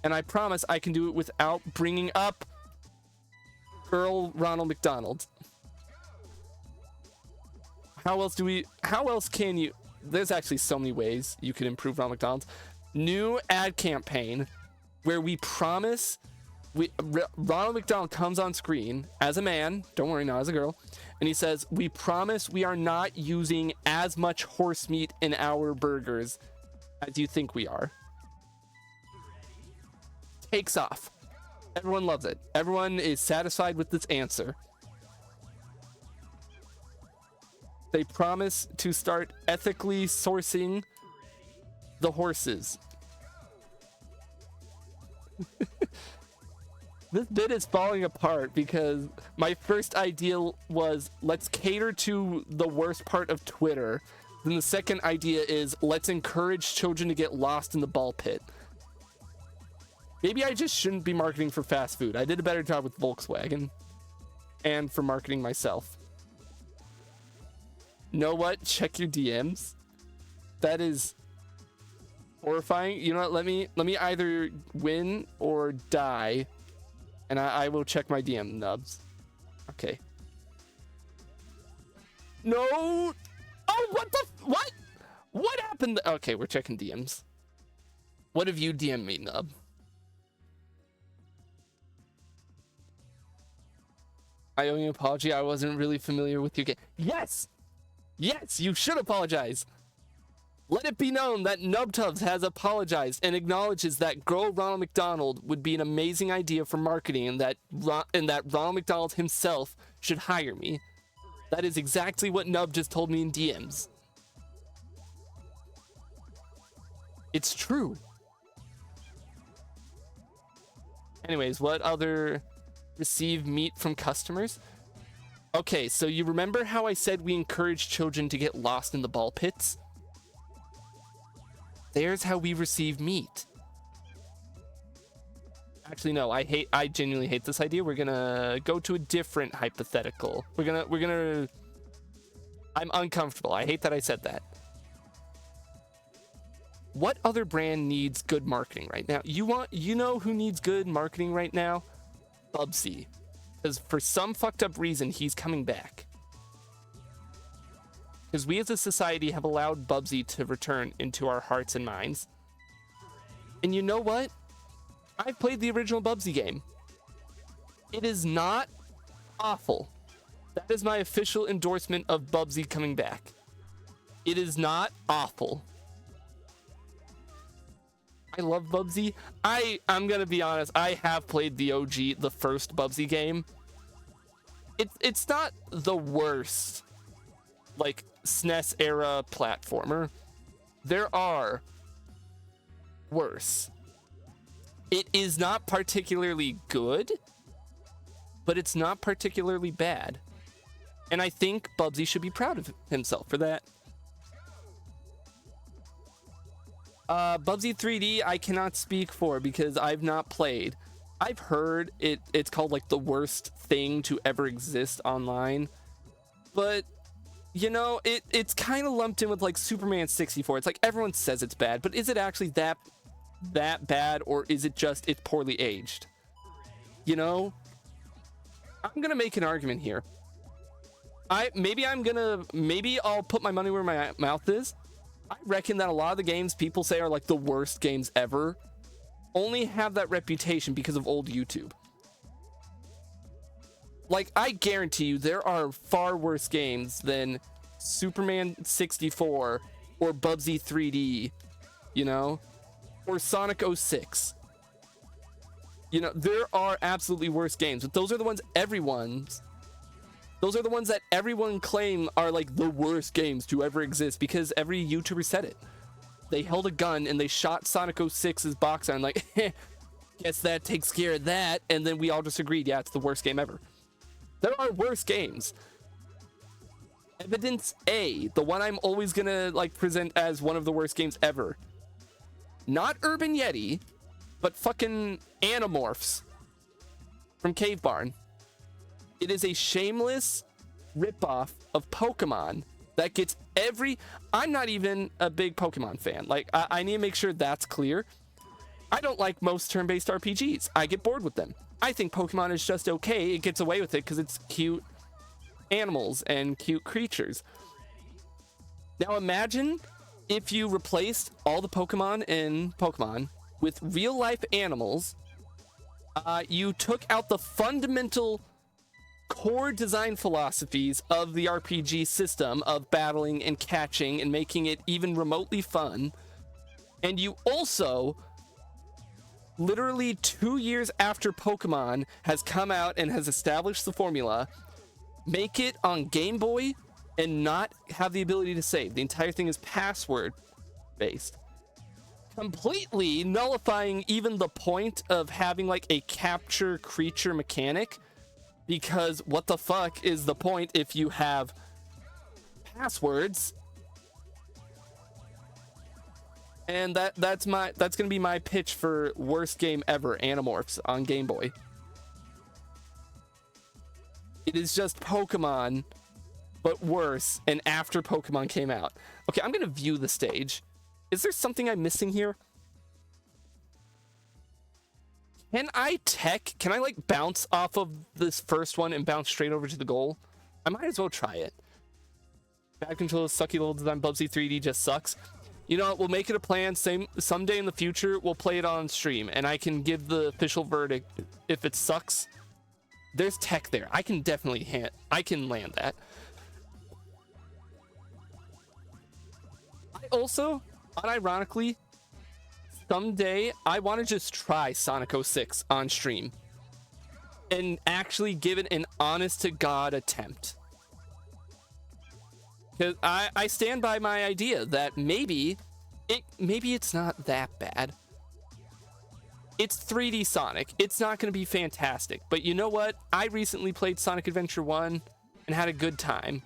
S1: And I promise I can do it without bringing up Earl Ronald McDonald. How else can you... There's actually so many ways you can improve Ronald McDonald's. New ad campaign where we promise Ronald McDonald comes on screen as a man, don't worry, not as a girl, and he says, we promise we are not using as much horse meat in our burgers as you think we are. Takes off. Everyone loves it. Everyone is satisfied with this answer. They promise to start ethically sourcing the horses. This bit is falling apart because my first idea was let's cater to the worst part of Twitter. Then the second idea is let's encourage children to get lost in the ball pit. Maybe I just shouldn't be marketing for fast food. I did a better job with Volkswagen and for marketing myself. Know what? Check your DMs. That is horrifying. You know what? Let me either win or die, and I will check my DM, Nubs. Okay. No. Oh, what? What happened? Okay, we're checking DMs. What have you DM'd me, Nub? I owe you an apology. I wasn't really familiar with your game. Yes. Yes, you should apologize. Let it be known that Nubtubs has apologized and acknowledges that Grow Ronald McDonald would be an amazing idea for marketing, and that Ronald McDonald himself should hire me. That is exactly what Nub just told me in DMs. It's true. Anyways, what other receive meat from customers? Okay, so you remember how I said we encourage children to get lost in the ball pits? There's how we receive meat. Actually, no, I genuinely hate this idea. We're gonna go to a different hypothetical. I'm uncomfortable. I hate that I said that. What other brand needs good marketing right now? You know who needs good marketing right now? Bubsy. Because for some fucked up reason, he's coming back. Because we as a society have allowed Bubsy to return into our hearts and minds. And you know what? I've played the original Bubsy game. It is not awful. That is my official endorsement of Bubsy coming back. It is not awful. I love Bubsy. I'm gonna be honest, I have played the OG, the first Bubsy game. It's not the worst, like, SNES era platformer. there are worse. It is not particularly good, but it's not particularly bad. And I think Bubsy should be proud of himself for that. Bubsy 3D, I cannot speak for because I've not played. I've heard it's called like the worst thing to ever exist online. But, you know, it's kind of lumped in with like Superman 64. It's like everyone says it's bad, but is it actually that bad, or is it just it's poorly aged? You know? I'm gonna make an argument here. Maybe I'll put my money where my mouth is. I reckon that a lot of the games people say are like the worst games ever only have that reputation because of old YouTube. Like, I guarantee you there are far worse games than Superman 64 or Bubsy 3D, you know, or Sonic 06. You know, there are absolutely worse games, but those are the ones that everyone claim are like the worst games to ever exist because every YouTuber said it. They held a gun and they shot Sonic 06's box art and like, guess that takes care of that. And then we all just agreed, yeah, it's the worst game ever. There are worse games. Evidence A, the one I'm always gonna like present as one of the worst games ever. Not Urban Yeti, but fucking Animorphs from Cave Barn. It is a shameless ripoff of Pokemon that gets I'm not even a big Pokemon fan. Like, I need to make sure that's clear. I don't like most turn-based RPGs. I get bored with them. I think Pokemon is just okay. It gets away with it because it's cute animals and cute creatures. Now imagine if you replaced all the Pokemon in Pokemon with real-life animals. You took out the fundamental core design philosophies of the RPG system of battling and catching and making it even remotely fun. And you also, literally 2 years after Pokemon has come out and has established the formula, make it on Game Boy and not have the ability to save. The entire thing is password based, completely nullifying even the point of having like a capture creature mechanic. Because what the fuck is the point if you have passwords? And that's gonna be my pitch for worst game ever, Animorphs on Game Boy. It is just Pokemon, but worse, and after Pokemon came out. Okay, I'm gonna view the stage. Is there something I'm missing here? Can I like bounce off of this first one and bounce straight over to the goal? I might as well try it. Bad control, sucky little design, Bubsy 3D just sucks. You know what, we'll make it a plan. Someday in the future, we'll play it on stream and I can give the official verdict. If it sucks, there's tech there. I can definitely I can land that. I also, unironically, someday, I want to just try Sonic 06 on stream and actually give it an honest-to-God attempt. Because I stand by my idea that maybe it's not that bad. It's 3D Sonic. It's not going to be fantastic. But you know what? I recently played Sonic Adventure 1 and had a good time.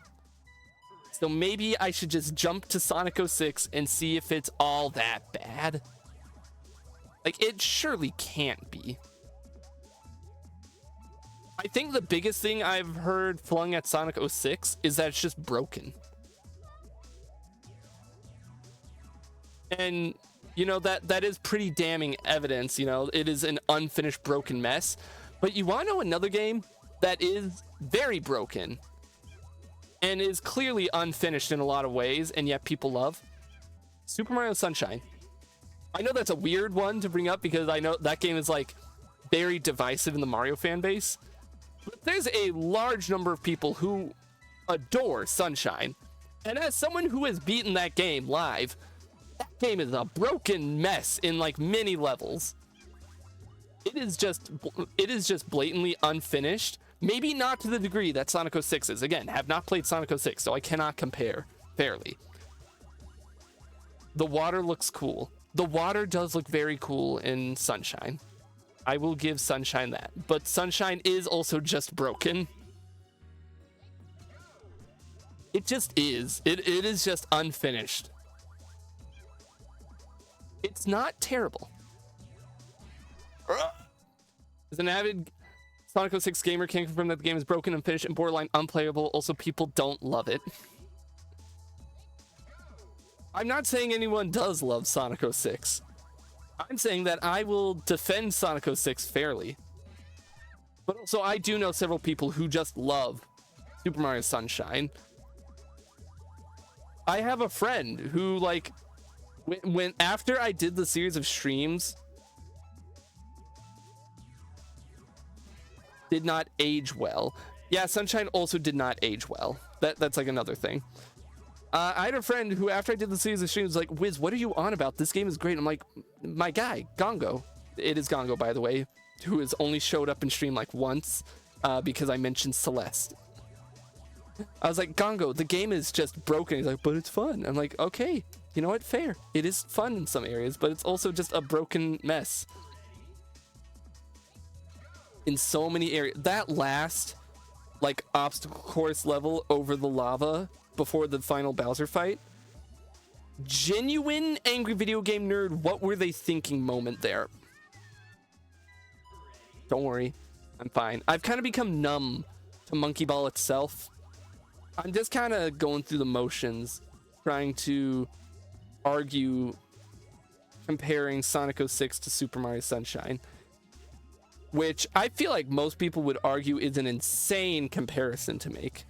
S1: So maybe I should just jump to Sonic 06 and see if it's all that bad. Like, it surely can't be. I think the biggest thing I've heard flung at Sonic 06 is that it's just broken. And, you know, that is pretty damning evidence. You know, it is an unfinished broken mess. But you want to know another game that is very broken and is clearly unfinished in a lot of ways, and yet people love? Super Mario Sunshine. I know that's a weird one to bring up because I know that game is like very divisive in the Mario fan base. But there's a large number of people who adore Sunshine. And as someone who has beaten that game live, that game is a broken mess in like many levels. It is just blatantly unfinished. Maybe not to the degree that Sonic 06 is. Again, have not played Sonic 06, so I cannot compare fairly. The water looks cool. The water does look very cool in Sunshine. I will give Sunshine that. But Sunshine is also just broken. It just is. It is just unfinished. It's not terrible. As an avid Sonic 06 gamer, can confirm that the game is broken, unfinished, and borderline unplayable. Also, people don't love it. I'm not saying anyone does love Sonic 06. I'm saying that I will defend Sonic 06 fairly. But also, I do know several people who just love Super Mario Sunshine. I have a friend who, like, when after I did the series of streams, did not age well. Yeah, Sunshine also did not age well. That's like another thing. I had a friend who, after I did the series of streams, was like, Wiz, what are you on about? This game is great. I'm like, my guy, Gongo. It is Gongo, by the way, who has only showed up in stream like once because I mentioned Celeste. I was like, Gongo, the game is just broken. He's like, but it's fun. I'm like, okay, you know what? Fair. It is fun in some areas, but it's also just a broken mess. In so many areas. That last, like, obstacle course level over the lava before the final Bowser fight. Genuine angry video game nerd, what were they thinking moment there? Don't worry. I'm fine. I've kind of become numb to Monkey Ball itself. I'm just kind of going through the motions, trying to argue comparing Sonic 06 to Super Mario Sunshine, which I feel like most people would argue is an insane comparison to make.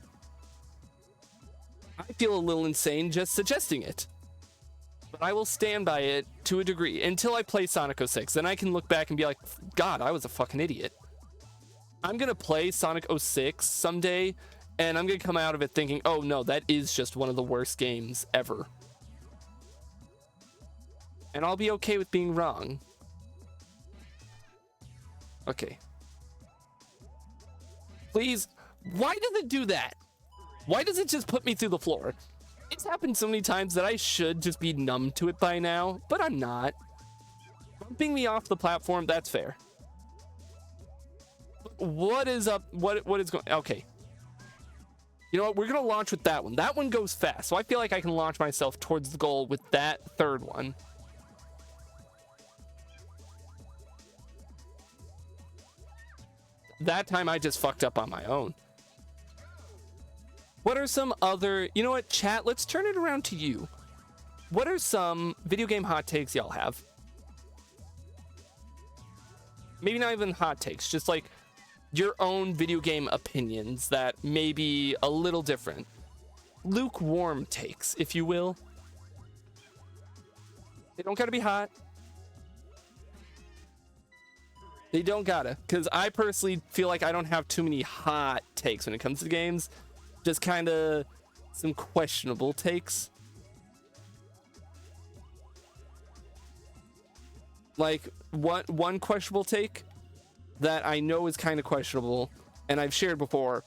S1: I feel a little insane just suggesting it, but I will stand by it to a degree until I play Sonic 06. Then I can look back and be like, God, I was a fucking idiot. I'm going to play Sonic 06 someday, and I'm going to come out of it thinking, oh no, that is just one of the worst games ever. And I'll be okay with being wrong. Okay. Please, why does it do that? Why does it just put me through the floor? It's happened so many times that I should just be numb to it by now, but I'm not. Bumping me off the platform, that's fair. What is up? What is going... Okay. You know what? We're going to launch with that one. That one goes fast, so I feel like I can launch myself towards the goal with that third one. That time I just fucked up on my own. What are some other... You know what, chat? Let's turn it around to you. What are some video game hot takes y'all have? Maybe not even hot takes, just like your own video game opinions that may be a little different. Lukewarm takes, if you will. They don't gotta be hot. They don't gotta, because I personally feel like I don't have too many hot takes when it comes to games. Just kind of some questionable takes. Like, one questionable take that I know is kind of questionable, and I've shared before.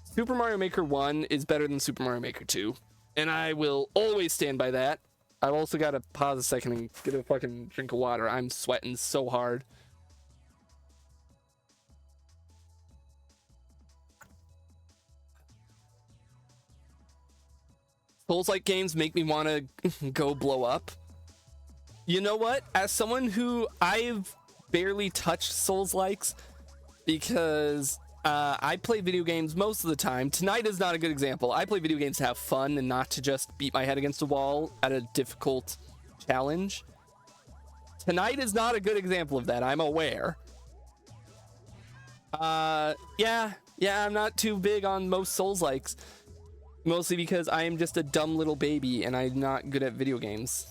S1: Super Mario Maker 1 is better than Super Mario Maker 2, and I will always stand by that. I've also got to pause a second and get a fucking drink of water. I'm sweating so hard. Souls-like games make me want to go blow up. You know what? As someone who I've barely touched Souls-likes because I play video games most of the time. Tonight is not a good example. I play video games to have fun and not to just beat my head against a wall at a difficult challenge. Tonight is not a good example of that. I'm aware. Yeah, I'm not too big on most Souls-likes. Mostly because I am just a dumb little baby and I'm not good at video games.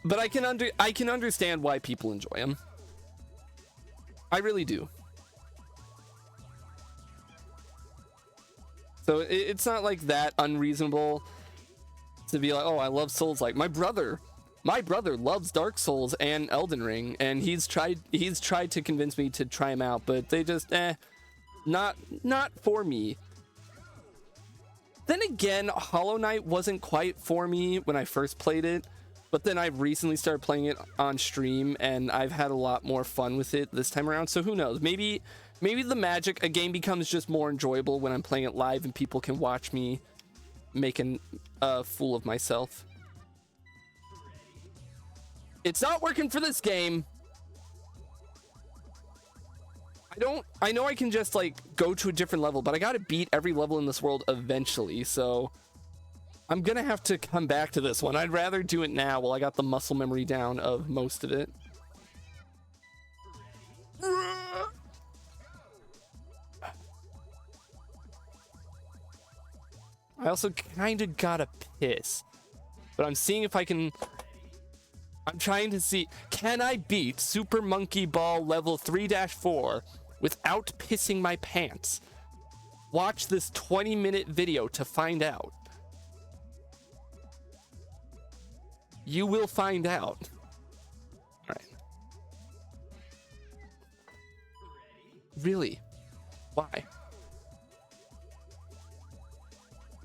S1: But I can understand why people enjoy them. I really do. So it's not like that unreasonable to be like, oh, I love Souls. Like my brother loves Dark Souls and Elden Ring, and he's tried to convince me to try them out, but they just not for me. Then again, Hollow Knight wasn't quite for me when I first played it, but then I recently started playing it on stream, and I've had a lot more fun with it this time around. So who knows? Maybe the magic, a game becomes just more enjoyable when I'm playing it live and people can watch me making a fool of myself. It's not working for this game. I know I can just like go to a different level, but I gotta beat every level in this world eventually, so I'm gonna have to come back to this one. I'd rather do it now while I got the muscle memory down of most of it. I also kind of gotta piss, but I'm seeing if I can. I'm trying to see, can I beat Super Monkey Ball level 3-4 without pissing my pants? Watch this 20-minute video to find out. You will find out. All right. Really? Why?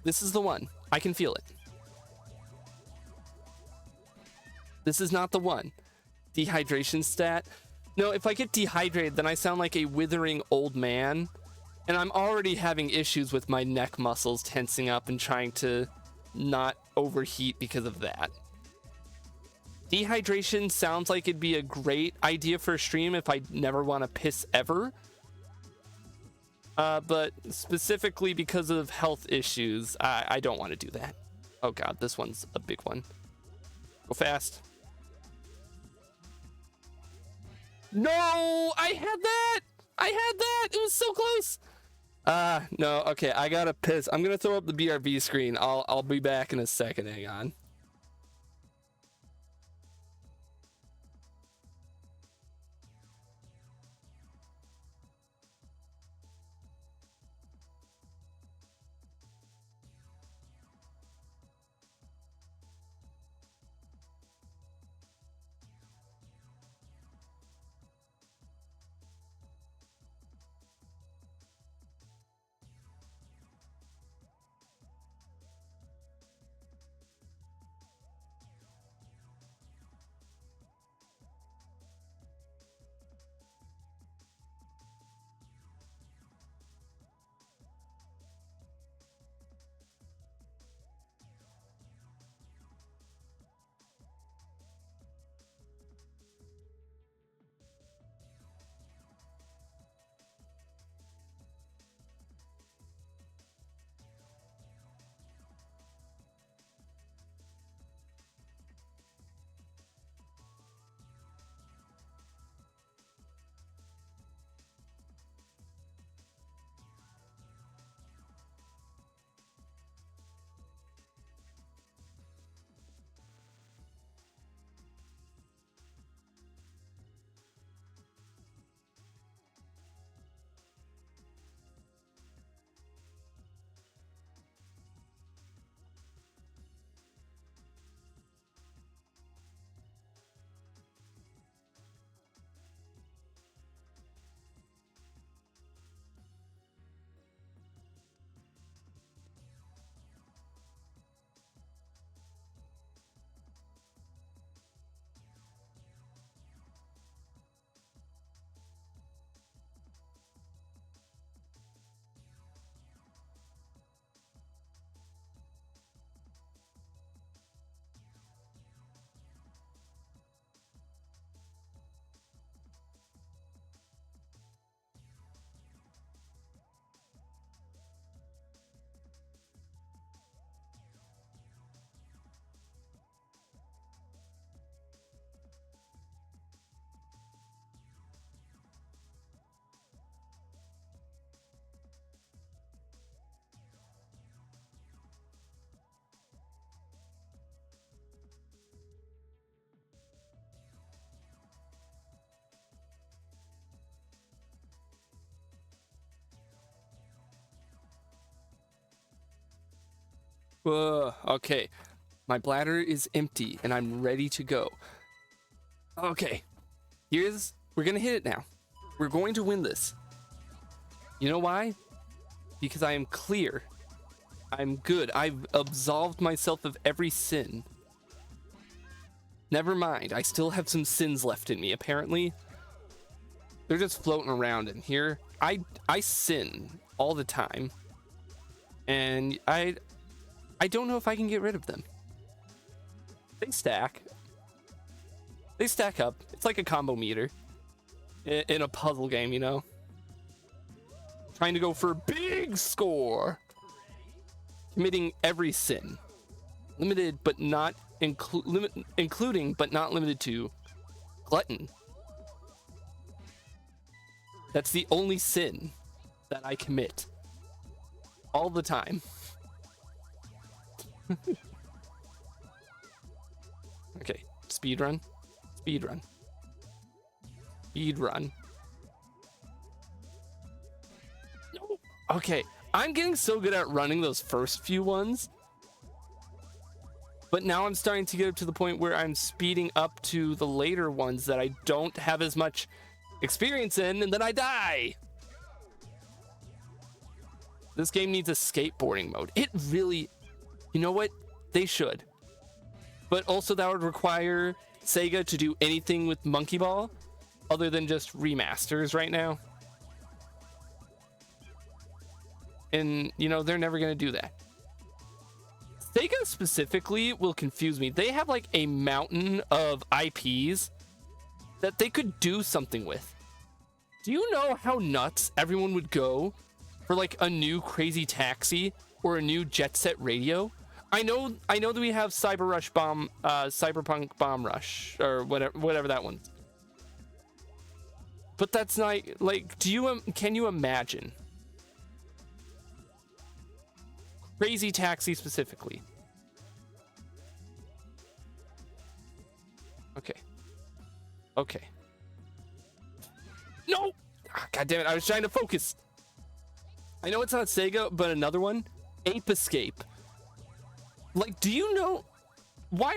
S1: This is the one. I can feel it. This is not the one. Dehydration stat. No, if I get dehydrated, then I sound like a withering old man. And I'm already having issues with my neck muscles tensing up and trying to not overheat because of that. Dehydration sounds like it'd be a great idea for a stream if I never want to piss ever. But specifically because of health issues, I don't want to do that. Oh god, this one's a big one. Go fast. No, I had that. It was so close. No, okay, I gotta piss. I'm gonna throw up the BRB screen. I'll be back in a second. Hang on. Okay, my bladder is empty and I'm ready to go. Okay, we're gonna hit it now. We're going to win this. You know why? Because I am clear. I'm good. I've absolved myself of every sin. Never mind. I still have some sins left in me, apparently. They're just floating around in here. I sin all the time. And I don't know if I can get rid of them. They stack. They stack up. It's like a combo meter in a puzzle game, you know? Trying to go for a big score. Committing every sin. Limited but not including but not limited to glutton. That's the only sin that I commit all the time. Okay, speedrun. Speedrun. Speedrun. No. Okay, I'm getting so good at running those first few ones. But now I'm starting to get up to the point where I'm speeding up to the later ones that I don't have as much experience in, and then I die. This game needs a skateboarding mode. It really, you know what? They should. But also that would require Sega to do anything with Monkey Ball other than just remasters right now. And, you know, they're never going to do that. Sega specifically will confuse me. They have like a mountain of IPs that they could do something with. Do you know how nuts everyone would go for like a new Crazy Taxi or a new Jet Set Radio? I know that we have Cyberpunk Bomb Rush or whatever that one. But that's not like, can you imagine? Crazy Taxi specifically. Okay. No! God damn it, I was trying to focus. I know it's not Sega, but another one, Ape Escape. Like, do you know why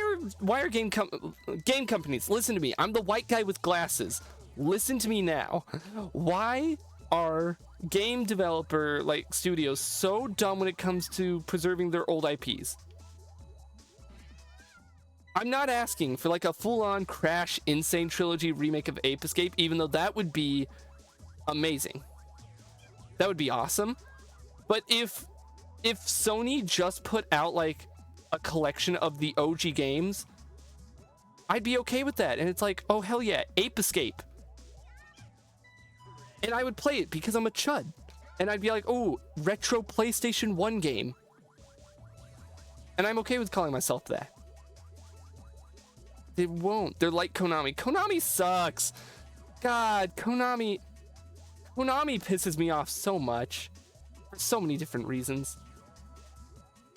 S1: are game companies, listen to me. I'm the white guy with glasses. Listen to me now. Why are game developer like studios so dumb when it comes to preserving their old IPs? I'm not asking for like a full-on Crash Insane Trilogy remake of Ape Escape, even though that would be amazing. That would be awesome. But if Sony just put out like a collection of the OG games, I'd be okay with that. And it's like, oh hell yeah, Ape Escape. And I would play it because I'm a chud. And I'd be like, oh, retro PlayStation 1 game. And I'm okay with calling myself that. They won't. They're like Konami. Konami sucks. God, Konami pisses me off so much. For so many different reasons.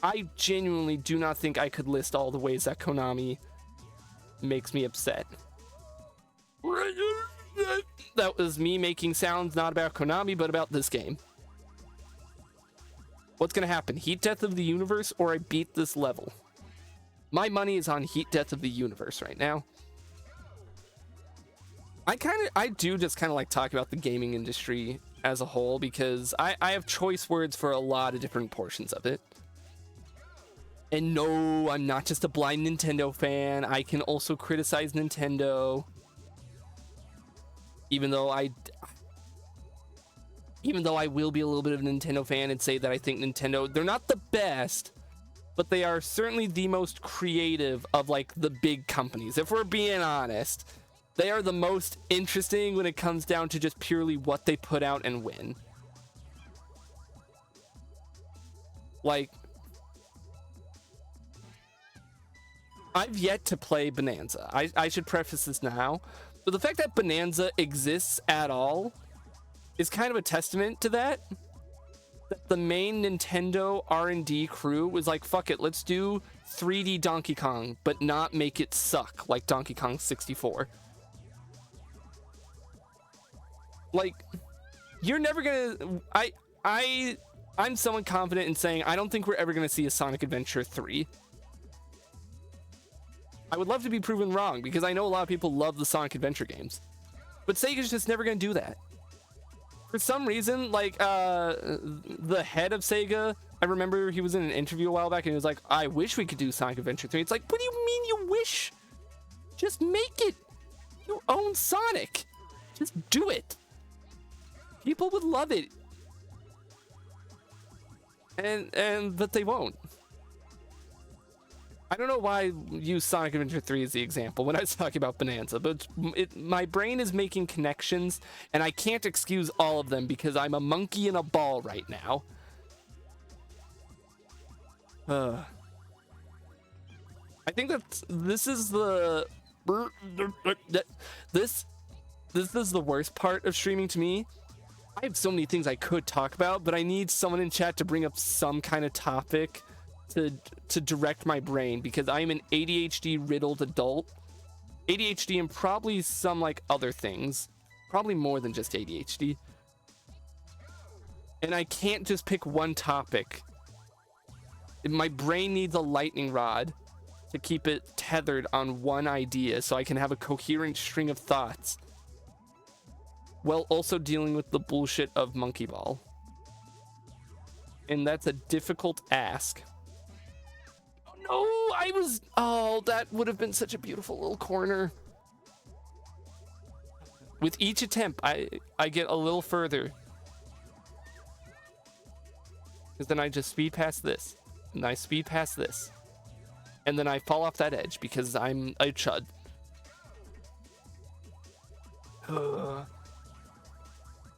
S1: I genuinely do not think I could list all the ways that Konami makes me upset. That was me making sounds not about Konami, but about this game. What's gonna happen? Heat Death of the Universe, or I beat this level? My money is on Heat Death of the Universe right now. I do just kind of like talk about the gaming industry as a whole, because I have choice words for a lot of different portions of it. And no, I'm not just a blind Nintendo fan. I can also criticize Nintendo. Even though I will be a little bit of a Nintendo fan and say that I think Nintendo, they're not the best, but they are certainly the most creative of like the big companies. If we're being honest, they are the most interesting when it comes down to just purely what they put out and when. Like, I've yet to play Bonanza. I should preface this now. But the fact that Bonanza exists at all is kind of a testament to that. That the main Nintendo R&D crew was like, fuck it, let's do 3D Donkey Kong, but not make it suck like Donkey Kong 64. Like, you're never gonna... I'm somewhat confident in saying I don't think we're ever gonna see a Sonic Adventure 3. I would love to be proven wrong, because I know a lot of people love the Sonic Adventure games. But Sega's just never going to do that. For some reason, like, the head of Sega I remember he was in an interview a while back and he was like, I wish we could do Sonic Adventure 3. It's like, what do you mean you wish? Just make it. You own Sonic. Just do it. People would love it. But they won't. I don't know why I use Sonic Adventure 3 as the example when I was talking about Bonanza, but my brain is making connections, and I can't excuse all of them because I'm a monkey in a ball right now. I think that this is the this is the worst part of streaming to me. I have so many things I could talk about, but I need someone in chat to bring up some kind of topic to direct my brain, because I'm an ADHD riddled adult. ADHD and probably some like other things, probably more than just ADHD. And I can't just pick one topic. My brain needs a lightning rod to keep it tethered on one idea so I can have a coherent string of thoughts while also dealing with the bullshit of Monkey Ball. And that's a difficult ask. Oh, that would have been such a beautiful little corner. With each attempt, I get a little further. Because then I just speed past this. And I speed past this. And then I fall off that edge because I'm a chud.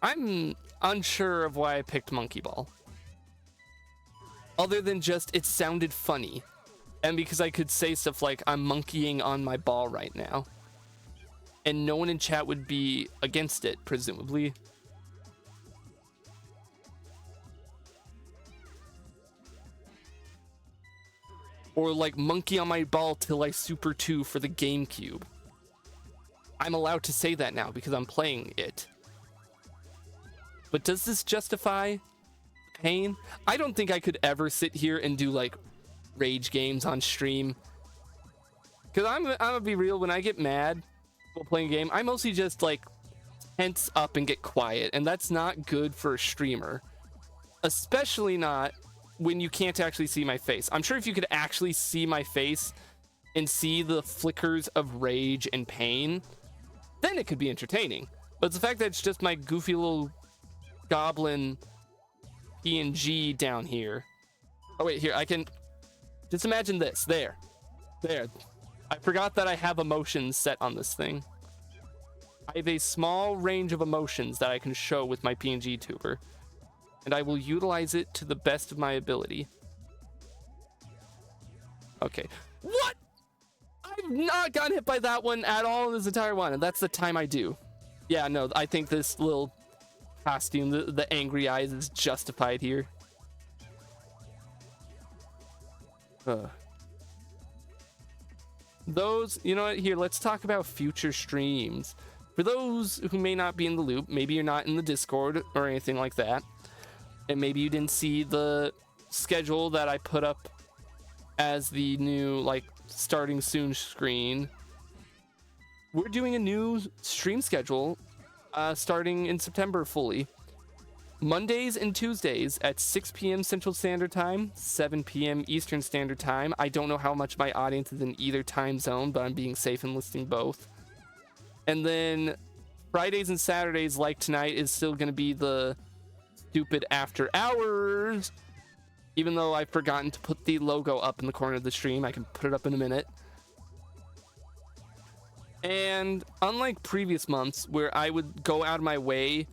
S1: I'm unsure of why I picked Monkey Ball. Other than just it sounded funny. And because I could say stuff like, I'm monkeying on my ball right now. And no one in chat would be against it, presumably. Or like, monkey on my ball till I Super 2 for the GameCube. I'm allowed to say that now because I'm playing it. But does this justify pain? I don't think I could ever sit here and do like rage games on stream, because I'm gonna be real, when I get mad while playing a game, I mostly just like tense up and get quiet, and that's not good for a streamer, especially not when you can't actually see my face. I'm sure if you could actually see my face and see the flickers of rage and pain, then it could be entertaining. But it's the fact that it's just my goofy little goblin PNG down here. Oh wait, here I can just imagine this. There. I forgot that I have emotions set on this thing. I have a small range of emotions that I can show with my PNG tuber, and I will utilize it to the best of my ability. Okay. What? I've not gotten hit by that one at all in this entire one, and that's the time I do. Yeah, no, I think this little costume, the angry eyes, is justified here. Those, you know what, here, let's talk about future streams. For those who may not be in the loop, maybe you're not in the Discord or anything like that, and maybe you didn't see the schedule that I put up as the new, like, starting soon screen. We're doing a new stream schedule starting in September fully. Mondays and Tuesdays at 6 p.m. Central Standard Time, 7 p.m. Eastern Standard Time. I don't know how much my audience is in either time zone, but I'm being safe and listing both. And then Fridays and Saturdays, like tonight, is still going to be the stupid after hours. Even though I've forgotten to put the logo up in the corner of the stream, I can put it up in a minute. And unlike previous months where I would go out of my way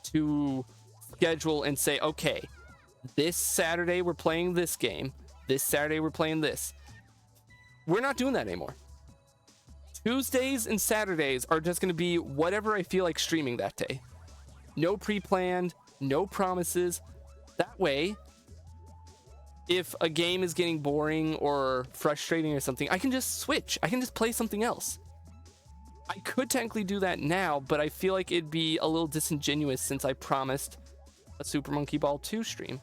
S1: to schedule and say, okay, this Saturday we're playing this game, this Saturday we're playing this, we're not doing that anymore. Tuesdays and Saturdays are just going to be whatever I feel like streaming that day. No pre-planned, no promises. That way, if a game is getting boring or frustrating or something, I can just switch. I can just play something else. I could technically do that now, but I feel like it'd be a little disingenuous since I promised a Super Monkey Ball 2 stream.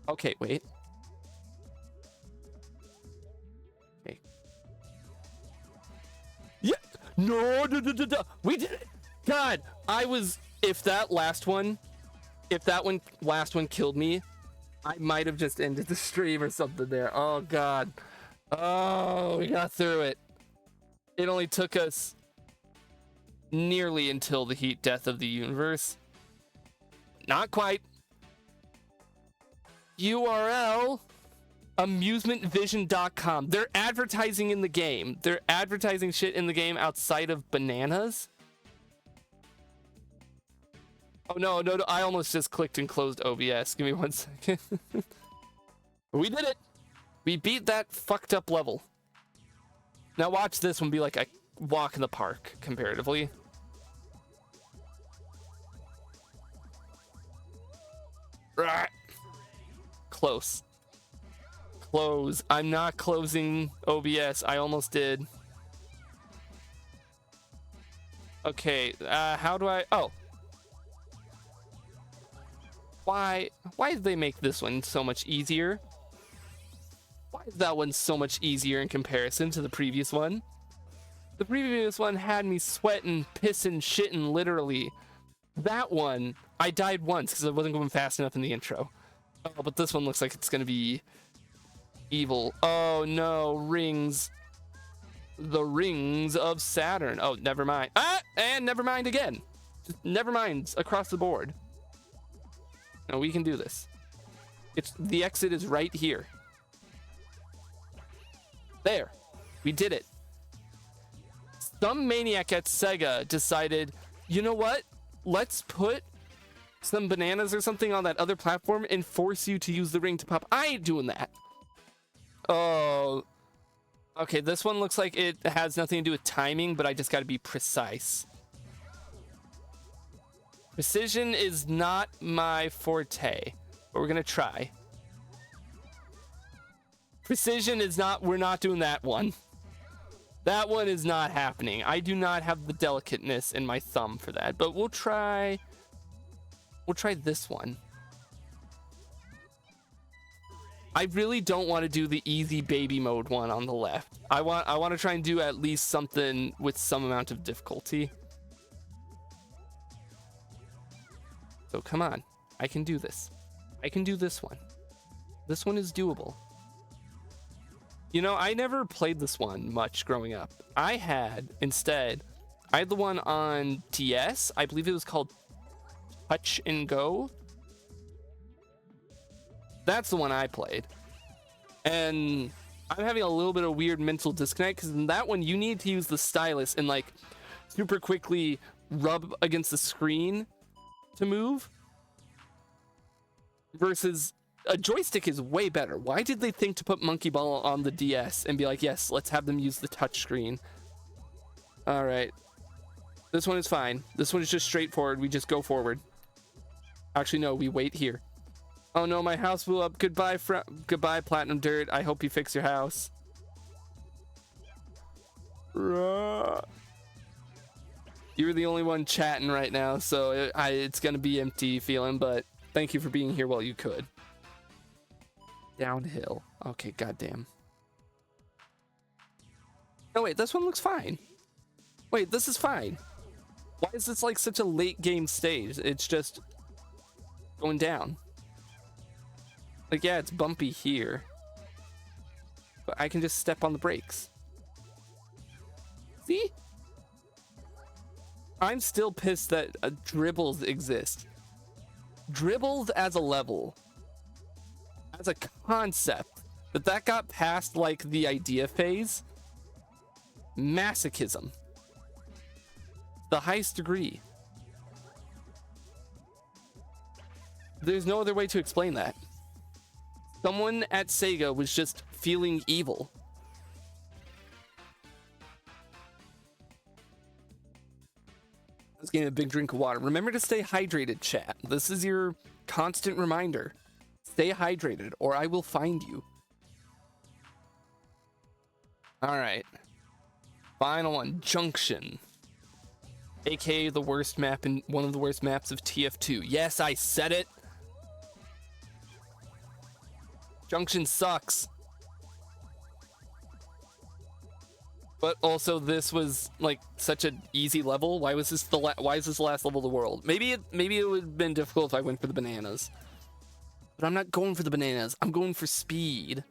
S1: Okay, wait. Okay. Yeah! No! We did it! God! If that last one If that one last one killed me, I might have just ended the stream or something there. Oh god. Oh, we got through it. It only took us nearly until the heat death of the universe. Not quite. URL amusementvision.com. They're advertising in the game. They're advertising shit in the game outside of bananas. Oh no, I almost just clicked and closed OBS. Give me 1 second. We did it. We beat that fucked up level. Now watch this one be like a walk in the park comparatively. Right. Close. Close. I'm not closing OBS. I almost did. Okay, how do I... Oh. Why did they make this one so much easier? Why is that one so much easier in comparison to the previous one? The previous one had me sweating, pissing, shitting, literally. That one, I died once because I wasn't going fast enough in the intro. Oh, but this one looks like it's gonna be evil. Oh no, rings. The rings of Saturn. Oh, never mind. Ah, and never mind again. Just never minds across the board. No, we can do this. The exit is right here. There. We did it. Some maniac at Sega decided, you know what? Let's put some bananas or something on that other platform and force you to use the ring to pop. I ain't doing that. Oh. Okay, this one looks like it has nothing to do with timing, but I just got to be precise. Precision is not my forte, but we're gonna try. Precision is not, we're not doing that one. That one is not happening. I do not have the delicateness in my thumb for that, but we'll try this one. I really don't want to do the easy baby mode one on the left. I want to try and do at least something with some amount of difficulty. So come on, I can do this. I can do this one. This one is doable. You know, I never played this one much growing up. I had the one on DS. I believe it was called Touch and Go. That's the one I played. And I'm having a little bit of weird mental disconnect because in that one you need to use the stylus and like super quickly rub against the screen to move, versus a joystick is way better. Why did they think to put Monkey Ball on the DS and be like, yes, let's have them use the touch screen? All right, this one is fine. This one is just straightforward. We just go forward. Actually, no, we wait here. Oh no, my house blew up. Goodbye, goodbye, Platinum Dirt. I hope you fix your house. You're the only one chatting right now, so it's gonna be empty feeling, but thank you for being here while you could. Downhill. Okay, goddamn. No, wait, this one looks fine. Wait, this is fine. Why is this like such a late game stage? It's just going down. Like, yeah, it's bumpy here, but I can just step on the brakes. See? I'm still pissed that dribbles exist. Dribbles as a level, as a concept, that got past like the idea phase. Masochism. The highest degree. There's no other way to explain that. Someone at Sega was just feeling evil. Let's get a big drink of water. Remember to stay hydrated, chat. This is your constant reminder. Stay hydrated, or I will find you. All right. Final one, Junction. AKA the worst map in one of the worst maps of TF2. Yes, I said it. Junction sucks. But also, this was like such an easy level. Why was this why is this the last level of the world? Maybe it would have been difficult if I went for the bananas. But I'm not going for the bananas. I'm going for speed.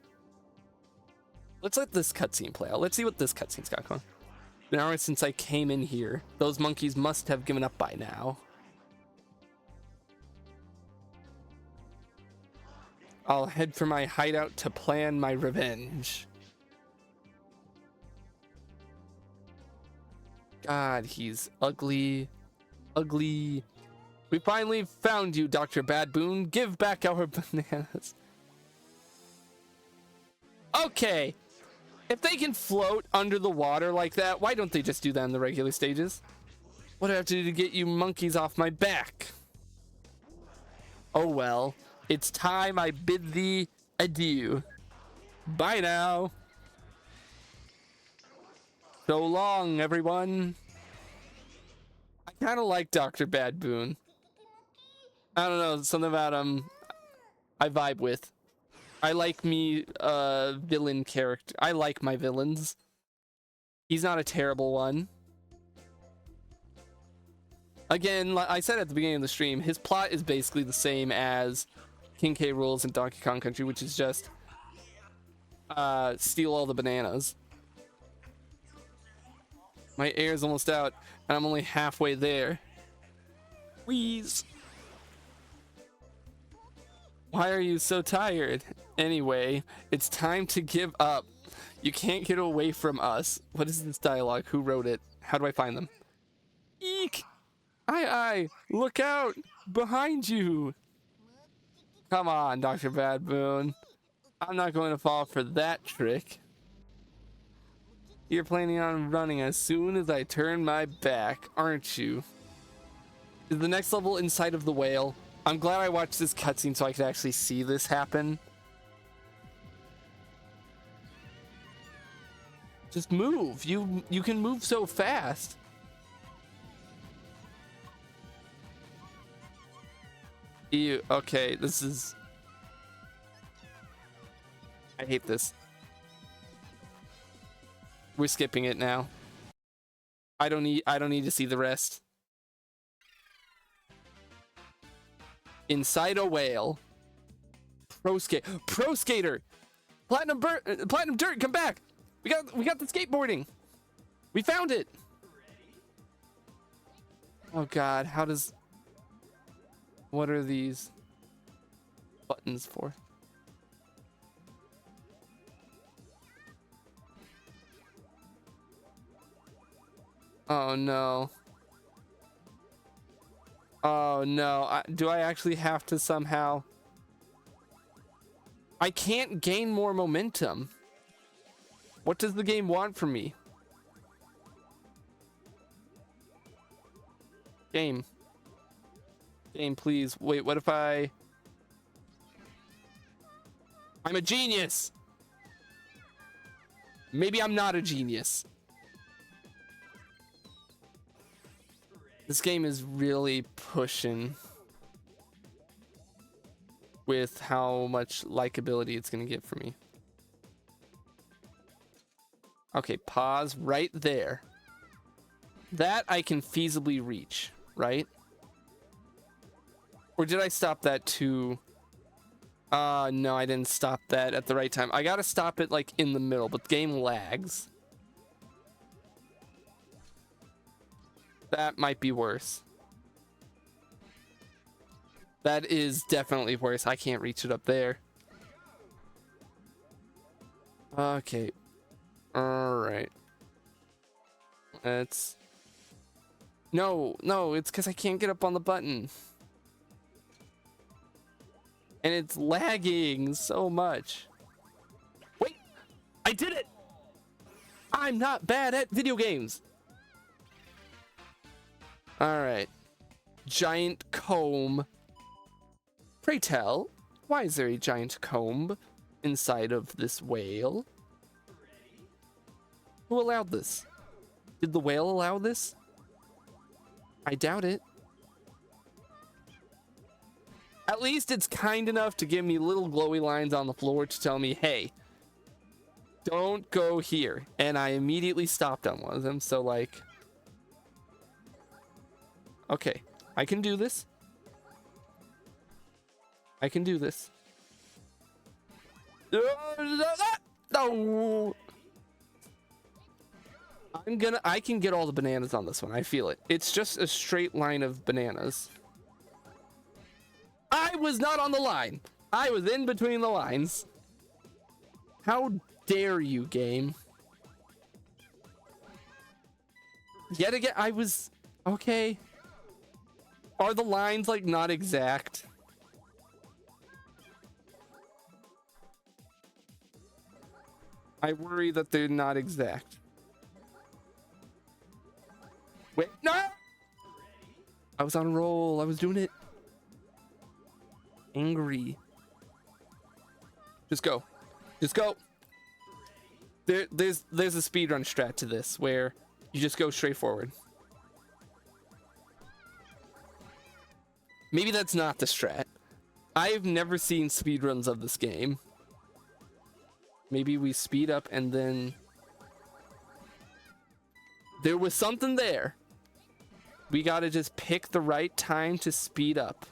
S1: Let's let this cutscene play out. Let's see what this cutscene's got going. An hour since I came in here. Those monkeys must have given up by now. I'll head for my hideout to plan my revenge. God, he's ugly. Ugly. We finally found you, Dr. Badboon. Give back our bananas. Okay. If they can float under the water like that, why don't they just do that in the regular stages? What do I have to do to get you monkeys off my back? Oh well. It's time I bid thee adieu. Bye now. So long, everyone. I kind of like Dr. Badboon. I don't know, something about him I vibe with. I like me villain character. I like my villains. He's not a terrible one. Again, like I said at the beginning of the stream, his plot is basically the same as King K. Rool's in Donkey Kong Country, which is just steal all the bananas. My air's almost out, and I'm only halfway there. Wheeze. Why are you so tired? Anyway, it's time to give up. You can't get away from us. What is this dialogue? Who wrote it? How do I find them? Eek! Aye, look out! Behind you! Come on, Dr. Badboon. I'm not going to fall for that trick. You're planning on running as soon as I turn my back, aren't you? Is the next level inside of the whale? I'm glad I watched this cutscene so I could actually see this happen. Just move. You can move so fast. Ew, okay, this is... I hate this. We're skipping it now. I don't need to see the rest. Inside a whale. Pro skater. Platinum dirt, come back. We got the skateboarding. We found it. Oh god, how does... What are these buttons for? Oh no. Oh no. Do I actually have to somehow... I can't gain more momentum. What does the game want from me? Game, please. Wait, what if I'm a genius. Maybe I'm not a genius. This game is really pushing with how much likability it's going to get for me. Okay, pause right there. That I can feasibly reach, right? Or did I stop that too? No, I didn't stop that at the right time. I gotta stop it like in the middle, but the game lags. That might be worse. That is definitely worse. I can't reach it up there. Okay. Alright. It's... No, it's because I can't get up on the button. And it's lagging so much. Wait! I did it! I'm not bad at video games! Alright. Giant comb. Pray tell, why is there a giant comb inside of this whale? Who allowed this? Did the whale allow this? I doubt it. At least it's kind enough to give me little glowy lines on the floor to tell me, hey, Don't go here. And I immediately stopped on one of them. So like, okay, I can do this. I can do this. No. I can get all the bananas on this one. I feel it. It's just a straight line of bananas. I was not on the line. I was in between the lines. How dare you, game? Yet again, I was... Okay. Are the lines, like, not exact? I worry that they're not exact. Wait, no! I was on a roll. I was doing it. Angry. Just go. Just go. There's a speedrun strat to this where you just go straight forward. Maybe that's not the strat. I've never seen speedruns of this game. Maybe we speed up and then... There was something there. We gotta just pick the right time to speed up.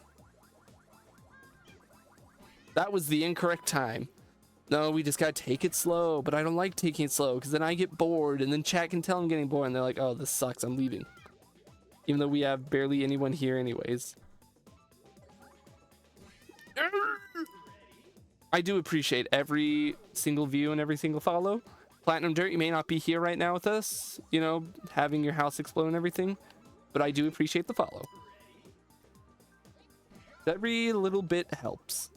S1: That was the incorrect time. No, we just gotta take it slow, but I don't like taking it slow because then I get bored and then chat can tell I'm getting bored and they're like, oh, this sucks, I'm leaving. Even though we have barely anyone here anyways. I do appreciate every single view and every single follow. Platinum Dirt, you may not be here right now with us, you know, having your house explode and everything, but I do appreciate the follow. Every little bit helps.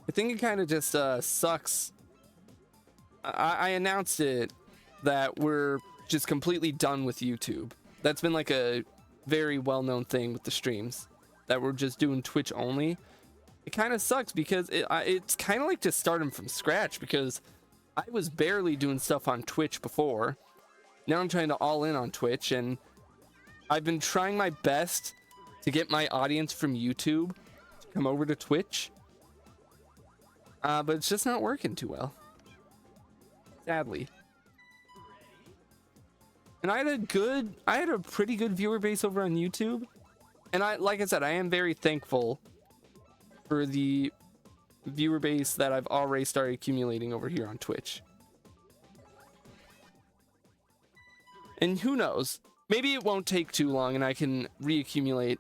S1: I think it kind of just sucks. I announced it that we're just completely done with YouTube. That's been like a very well-known thing with the streams, that we're just doing Twitch only. It kind of sucks because it's kind of like just starting from scratch, because I was barely doing stuff on Twitch before. Now I'm trying to all in on Twitch, and I've been trying my best to get my audience from YouTube to come over to Twitch. But it's just not working too well, sadly. And I had a pretty good viewer base over on YouTube. And like I said, I am very thankful for the viewer base that I've already started accumulating over here on Twitch. And who knows, maybe it won't take too long and I can reaccumulate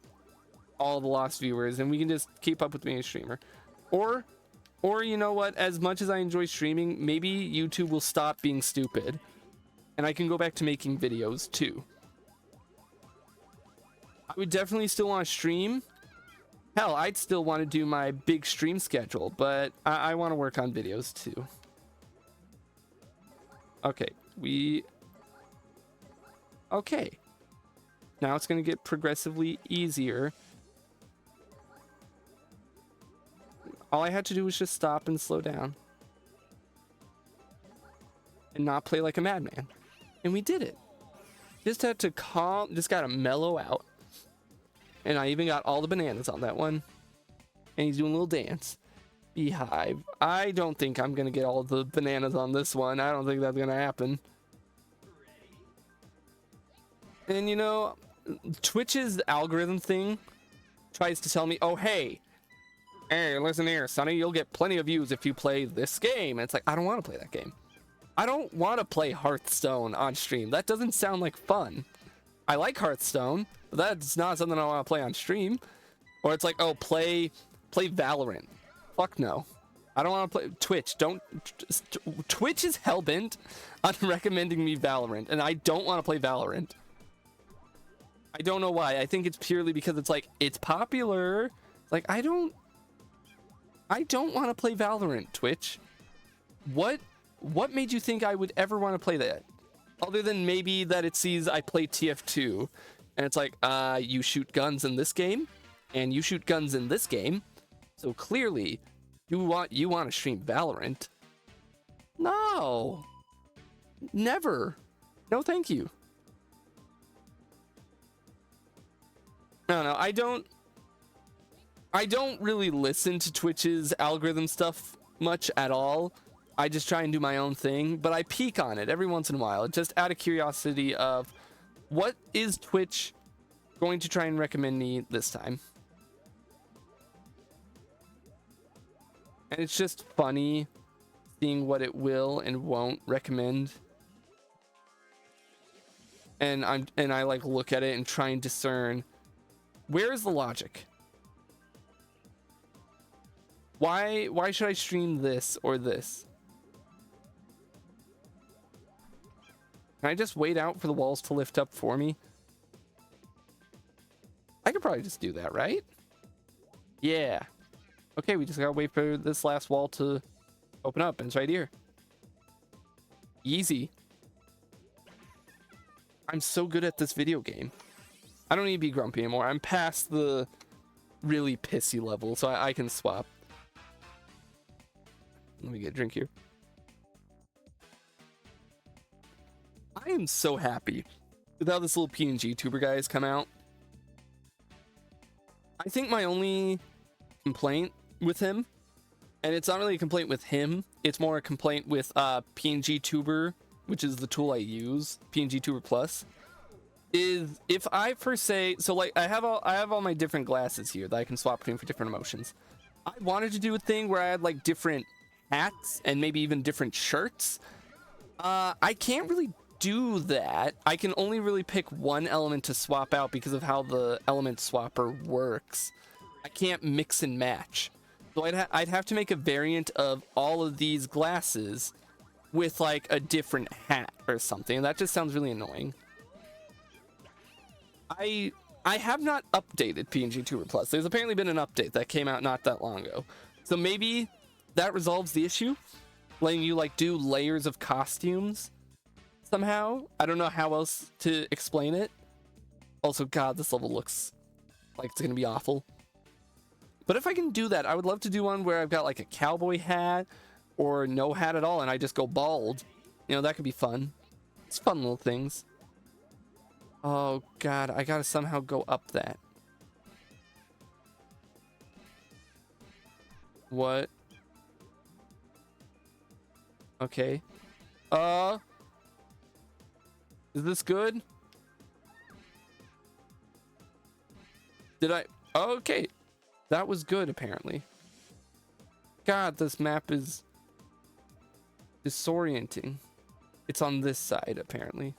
S1: all the lost viewers and we can just keep up with being a streamer. Or you know what, as much as I enjoy streaming, maybe YouTube will stop being stupid and I can go back to making videos too. I would definitely still want to stream. Hell, I'd still want to do my big stream schedule, but I want to work on videos too. Okay, okay. Now it's going to get progressively easier. All I had to do was just stop and slow down. And not play like a madman. And we did it. Just had to just gotta mellow out. And I even got all the bananas on that one. And he's doing a little dance. Beehive. I don't think I'm gonna get all the bananas on this one. I don't think that's gonna happen. And you know, Twitch's algorithm thing tries to tell me, oh hey, listen here, Sonny, you'll get plenty of views if you play this game. And it's like, I don't want to play that game. I don't want to play Hearthstone on stream. That doesn't sound like fun. I like Hearthstone, but that's not something I want to play on stream. Or it's like, oh, play Valorant. Fuck no. I don't want to play Twitch. Twitch is hellbent on recommending me Valorant, and I don't want to play Valorant. I don't know why. I think it's purely because it's like, it's popular. It's like, I don't want to play Valorant, Twitch. What made you think I would ever want to play that? Other than maybe that it sees I play TF2 and it's like, you shoot guns in this game and you shoot guns in this game. So clearly you want to stream Valorant. No. Never. No, thank you. No, I don't really listen to Twitch's algorithm stuff much at all. I just try and do my own thing, but I peek on it every once in a while, just out of curiosity of what is Twitch going to try and recommend me this time. And it's just funny seeing what it will and won't recommend. And I like look at it and try and discern, where is the logic? Why should I stream this or this? Can I just wait out for the walls to lift up for me? I could probably just do that, right? Yeah. Okay, we just gotta wait for this last wall to open up, and it's right here. Easy. I'm so good at this video game. I don't need to be grumpy anymore. I'm past the really pissy level, so I can swap. Let me get a drink here. I am so happy with how this little PNG tuber guy has come out. I think my only complaint with him, and it's not really a complaint with him, it's more a complaint with PNG tuber, which is the tool I use, PNG tuber plus, is if I first say, so like I have all my different glasses here that I can swap between for different emotions. I wanted to do a thing where I had like different hats and maybe even different shirts. I can't really do that. I can only really pick one element to swap out because of how the element swapper works. I can't mix and match. So I'd have to make a variant of all of these glasses with like a different hat or something. That just sounds really annoying. I have not updated PNG Tuber Plus. There's apparently been an update that came out not that long ago. So maybe that resolves the issue, letting you like do layers of costumes somehow. I don't know how else to explain it. Also, God, this level looks like it's gonna be awful. But if I can do that, I would love to do one where I've got like a cowboy hat or no hat at all and I just go bald. You know, that could be fun. It's fun little things. Oh God, I gotta somehow go up that. What? Okay. Is this good? Did I? Okay. That was good, apparently. God, this map is disorienting. It's on this side, apparently.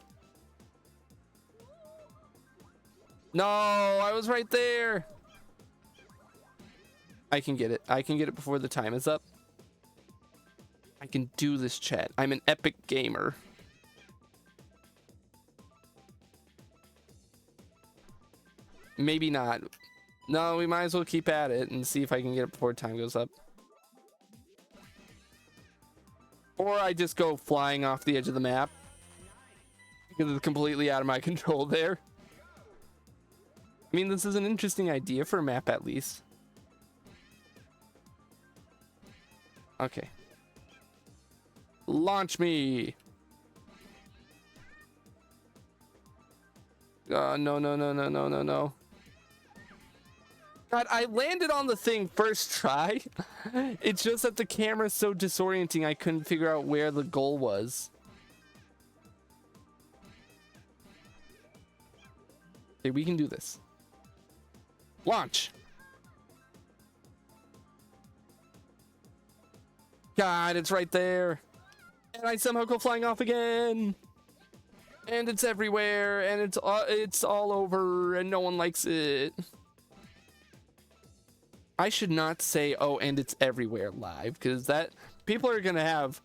S1: No, I was right there. I can get it. I can get it before the time is up. I can do this, chat. I'm an epic gamer. Maybe not. No, we might as well keep at it and see if I can get it before time goes up. Or I just go flying off the edge of the map because it's completely out of my control there. I mean, this is an interesting idea for a map, at least. Okay. Launch me! No, no, no, no, no, no, no. God, I landed on the thing first try. It's just that the camera's so disorienting, I couldn't figure out where the goal was. Okay, we can do this. Launch! God, it's right there. And I somehow go flying off again. And it's everywhere, and it's all over, and no one likes it. I should not say, oh, and it's everywhere live, because that people are gonna have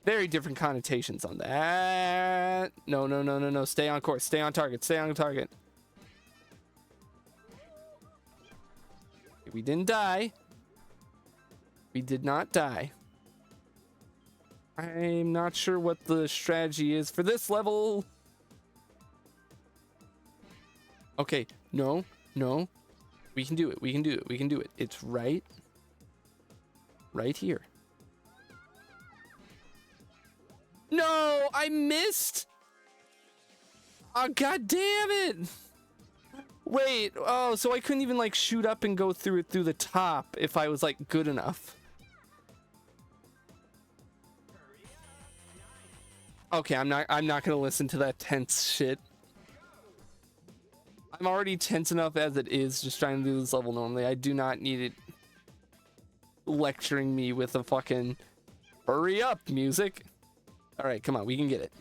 S1: very different connotations on that. No, no, no, no, no. Stay on course. Stay on target. Stay on target. We didn't die. We did not die. I'm not sure what the strategy is for this level. Okay, no, no. We can do it. We can do it. We can do it. It's right here. No, I missed. Oh, God damn it. Wait, oh, so I couldn't even like shoot up and go through it through the top if I was like good enough. Okay, I'm not gonna listen to that tense shit. I'm already tense enough as it is just trying to do this level normally. I do not need it lecturing me with a fucking hurry up music. All right, come on, we can get it.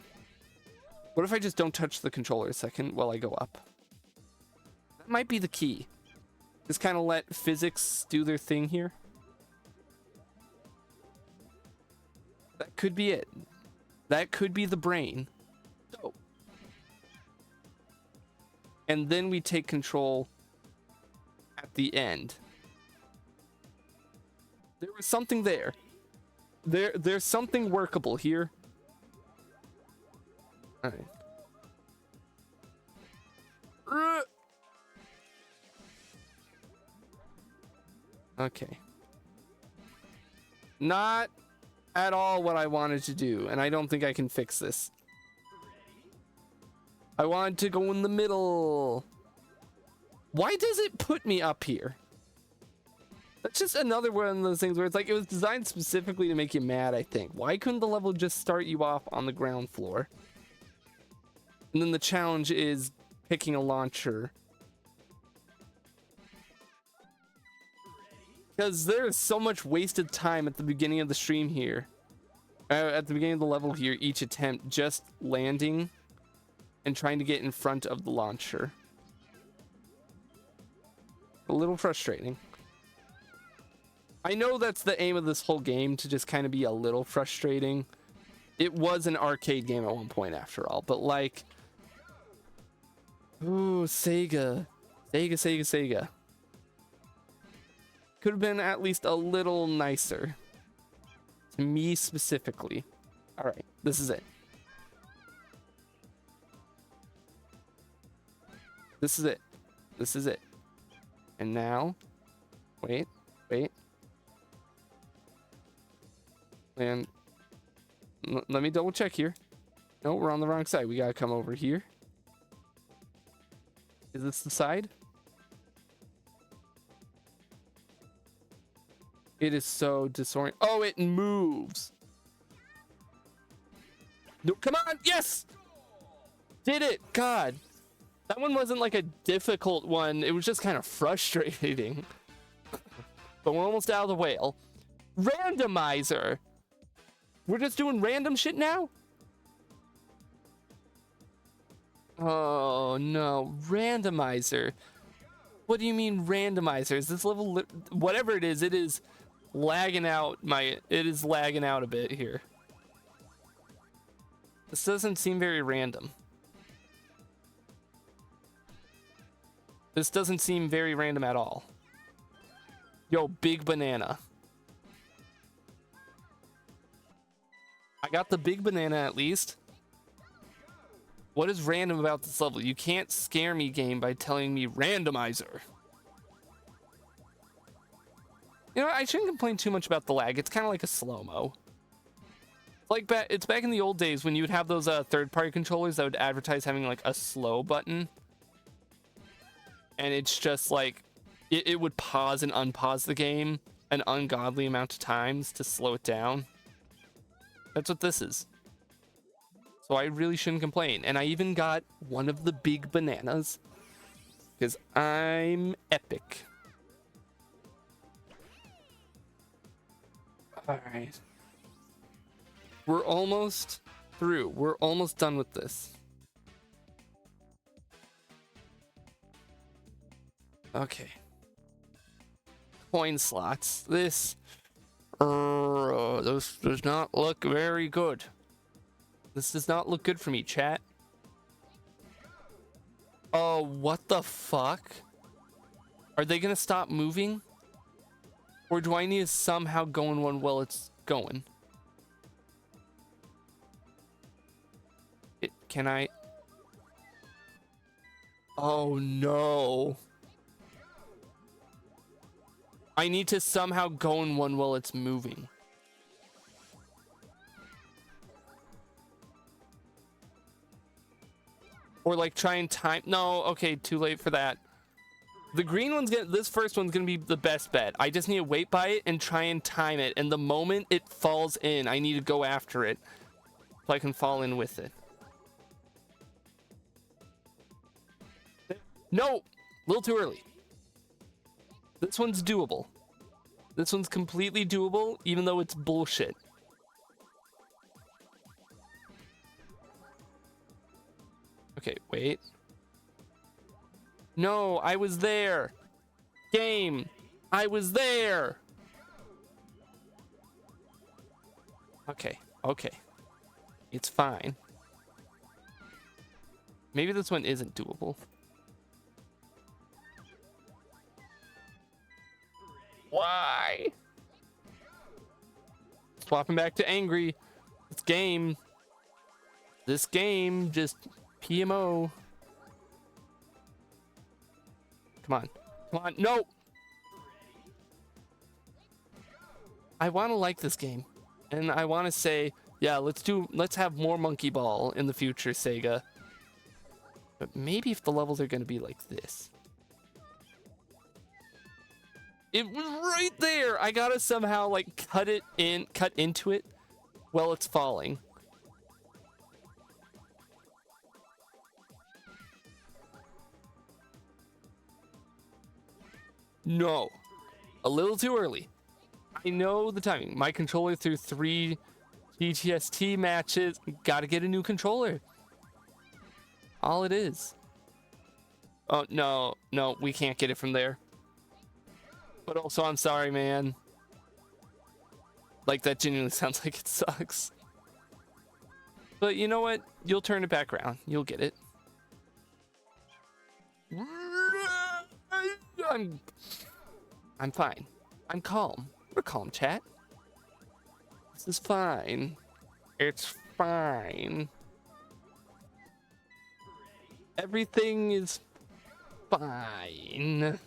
S1: What if I just don't touch the controller a second while I go up? That might be the key. Just kind of let physics do their thing here. That could be it. That could be the brain. So, and then we take control at the end. There was something there. There's something workable here. All right. Okay. Not at all what I wanted to do, and I don't think I can fix this. I wanted to go in the middle. Why does it put me up here? That's just another one of those things where it's like it was designed specifically to make you mad, I think. Why couldn't the level just start you off on the ground floor? And then the challenge is picking a launcher. Because there's so much wasted time at the beginning of the stream here. At the beginning of the level here, each attempt just landing and trying to get in front of the launcher. A little frustrating. I know that's the aim of this whole game, to just kind of be a little frustrating. It was an arcade game at one point after all, but like... Ooh, Sega. Sega. Could have been at least a little nicer. To me specifically. Alright, this is it. This is it. This is it. And now... Wait. And... let me double check here. No, we're on the wrong side. We gotta come over here. Is this the side? It is so disorienting. Oh, it moves. No, come on. Yes. Did it. God. That one wasn't like a difficult one. It was just kind of frustrating. But we're almost out of the whale. Randomizer. We're just doing random shit now? Oh, no. Randomizer. What do you mean randomizer? Is this level... whatever it is lagging out it is lagging out a bit here. This doesn't seem very random. This doesn't seem very random at all. Yo, big banana. I got the big banana at least. What is random about this level? You can't scare me, game, by telling me randomizer. You know, I shouldn't complain too much about the lag. It's kind of like a slow-mo. Like it's back in the old days when you would have those third-party controllers that would advertise having like a slow button. And it's just like, it would pause and unpause the game an ungodly amount of times to slow it down. That's what this is. So I really shouldn't complain. And I even got one of the big bananas. Because I'm epic. Alright. We're almost through. We're almost done with this. Okay. Coin slots. This does not look very good. This does not look good for me, chat. Oh, what the fuck? Are they gonna stop moving? Or do I need to somehow go in one while it's going? Can I? Oh no. I need to somehow go in one while it's moving. Or like try and time. No, okay, too late for that. The green one's this first one's gonna be the best bet. I just need to wait by it and try and time it. And the moment it falls in, I need to go after it. so I can fall in with it. No! A little too early. This one's doable. This one's completely doable, even though it's bullshit. Okay, wait. No, I was there. Game, I was there. Okay, okay. It's fine. Maybe this one isn't doable. Why? Swapping back to angry. This game. This game just PMO. Come on. Come on. No! I want to like this game. And I want to say, yeah, let's have more Monkey Ball in the future, Sega. But maybe if the levels are going to be like this. It was right there. I gotta somehow like cut into it while it's falling. No, a little too early. I know the timing. My controller through 3 GTST matches. Gotta get a new controller. All it is. Oh, no, we can't get it from there. But also, I'm sorry, man. Like, that genuinely sounds like it sucks. But you know what? You'll turn it back around. You'll get it. I'm fine. I'm calm. We're calm, chat. This is fine. It's fine. Everything is fine.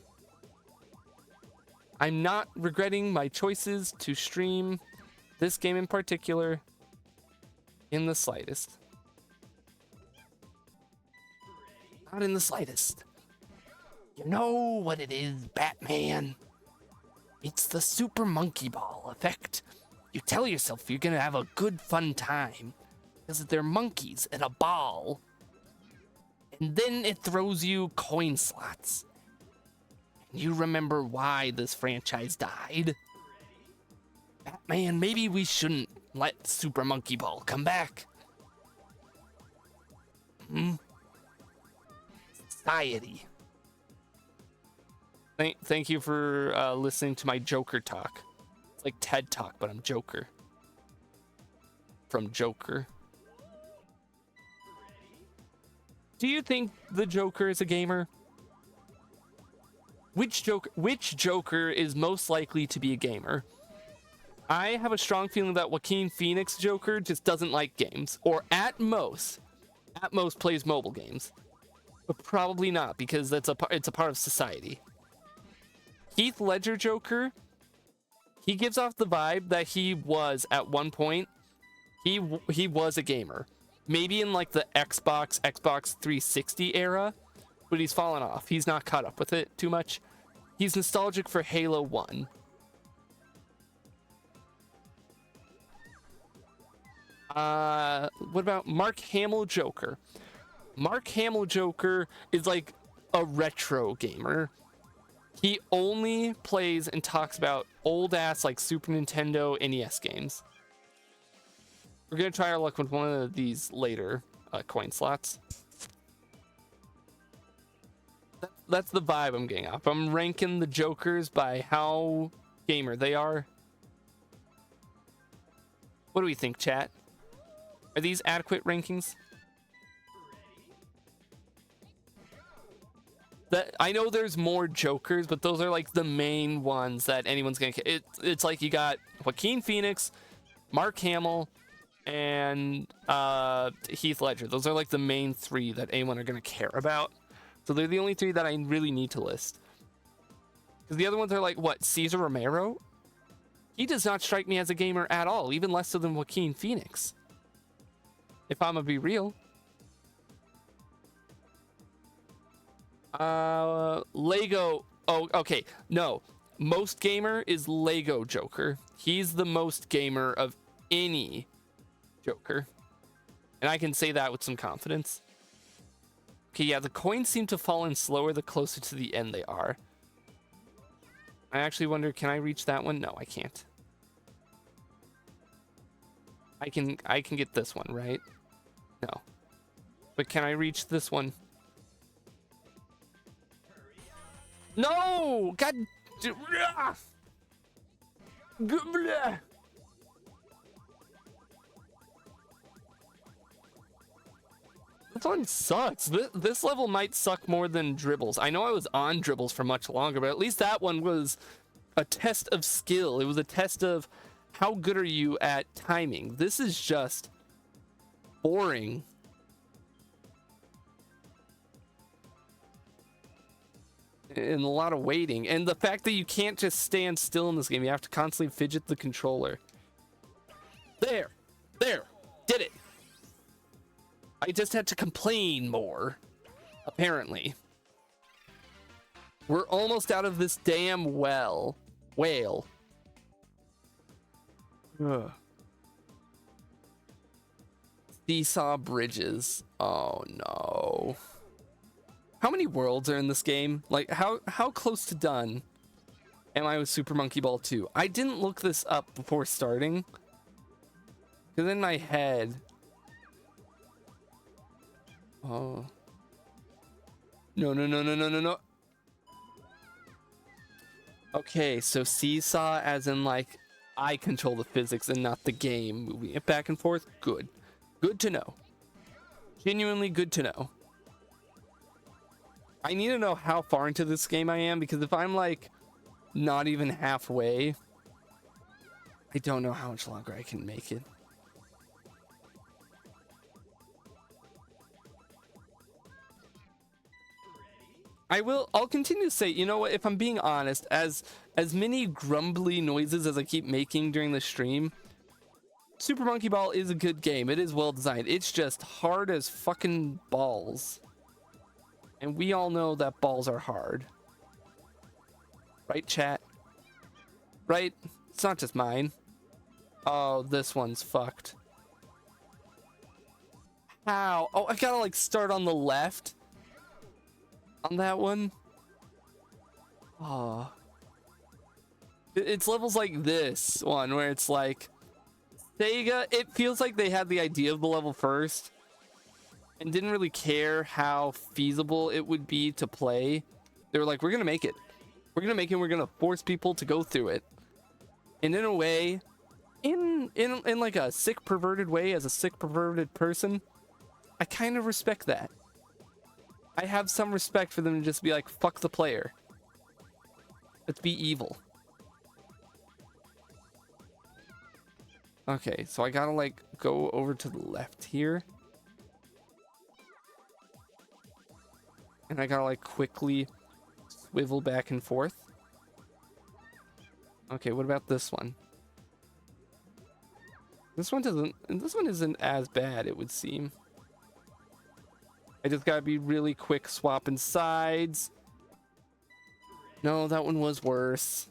S1: I'm not regretting my choices to stream this game in particular in the slightest. Not in the slightest. You know what it is, Batman? It's the Super Monkey Ball effect. You tell yourself you're gonna have a good fun time because they're monkeys and a ball. And then it throws you coin slots. You remember why this franchise died? Batman, maybe we shouldn't let Super Monkey Ball come back. Society. Thank you for listening to my Joker talk. It's like TED Talk, but I'm Joker. From Joker. Do you think the Joker is a gamer? Which Joker is most likely to be a gamer? I have a strong feeling that Joaquin Phoenix Joker just doesn't like games, or at most plays mobile games, but probably not because it's a part of society. Heath Ledger Joker, he gives off the vibe that he was at one point. He was a gamer, maybe in like the Xbox 360 era, but he's fallen off. He's not caught up with it too much. He's nostalgic for Halo 1. What about Mark Hamill Joker? Mark Hamill Joker is like a retro gamer. He only plays and talks about old ass like Super Nintendo NES games. We're gonna try our luck with one of these later coin slots. That's the vibe I'm getting off. I'm ranking the Jokers by how gamer they are. What do we think, chat? Are these adequate rankings? I know there's more Jokers, but those are like the main ones that anyone's gonna. It's like you got Joaquin Phoenix, Mark Hamill, and Heath Ledger. Those are like the main 3 that anyone are gonna care about. So they're the only 3 that I really need to list. Because the other ones are like, what, Cesar Romero? He does not strike me as a gamer at all, even less so than Joaquin Phoenix. If I'm gonna be real. Lego. Oh, okay. No. Most gamer is Lego Joker. He's the most gamer of any Joker. And I can say that with some confidence. Okay, yeah, the coins seem to fall in slower the closer to the end they are. I actually wonder, can I reach that one? No, I can't. I can get this one, right? No. But can I reach this one? No! God. This one sucks. This level might suck more than Dribbles. I know I was on Dribbles for much longer, but at least that one was a test of skill. It was a test of how good are you at timing. This is just boring. And a lot of waiting. And the fact that you can't just stand still in this game. You have to constantly fidget the controller. There. Did it. I just had to complain more. Apparently. We're almost out of this damn whale. Ugh. Seesaw bridges. Oh no. How many worlds are in this game? Like, how close to done am I with Super Monkey Ball 2? I didn't look this up before starting. Because in my head... Oh. No. Okay, so seesaw as in, like, I control the physics and not the game. Moving it back and forth. Good. Good to know. Genuinely good to know. I need to know how far into this game I am, because if I'm like not even halfway, I don't know how much longer I can make it. I'll continue to say, you know what, if I'm being honest, as many grumbly noises as I keep making during the stream, Super Monkey Ball is a good game. It is well designed. It's just hard as fucking balls. And we all know that balls are hard. Right, chat? Right? It's not just mine. Oh, this one's fucked. How? Oh, I gotta like start on the left on that one. Oh. It's levels like this one where it's like Sega, it feels like they had the idea of the level first and didn't really care how feasible it would be to play. They were like, we're gonna make it. We're gonna make it, we're gonna force people to go through it. And in a way, in like a sick perverted way, as a sick perverted person, I kind of respect that. I have some respect for them to just be like, fuck the player. Let's be evil. Okay, so I gotta like go over to the left here. And I gotta like quickly swivel back and forth. Okay, what about this one? This one isn't as bad, it would seem. I just gotta be really quick swapping sides. No, that one was worse.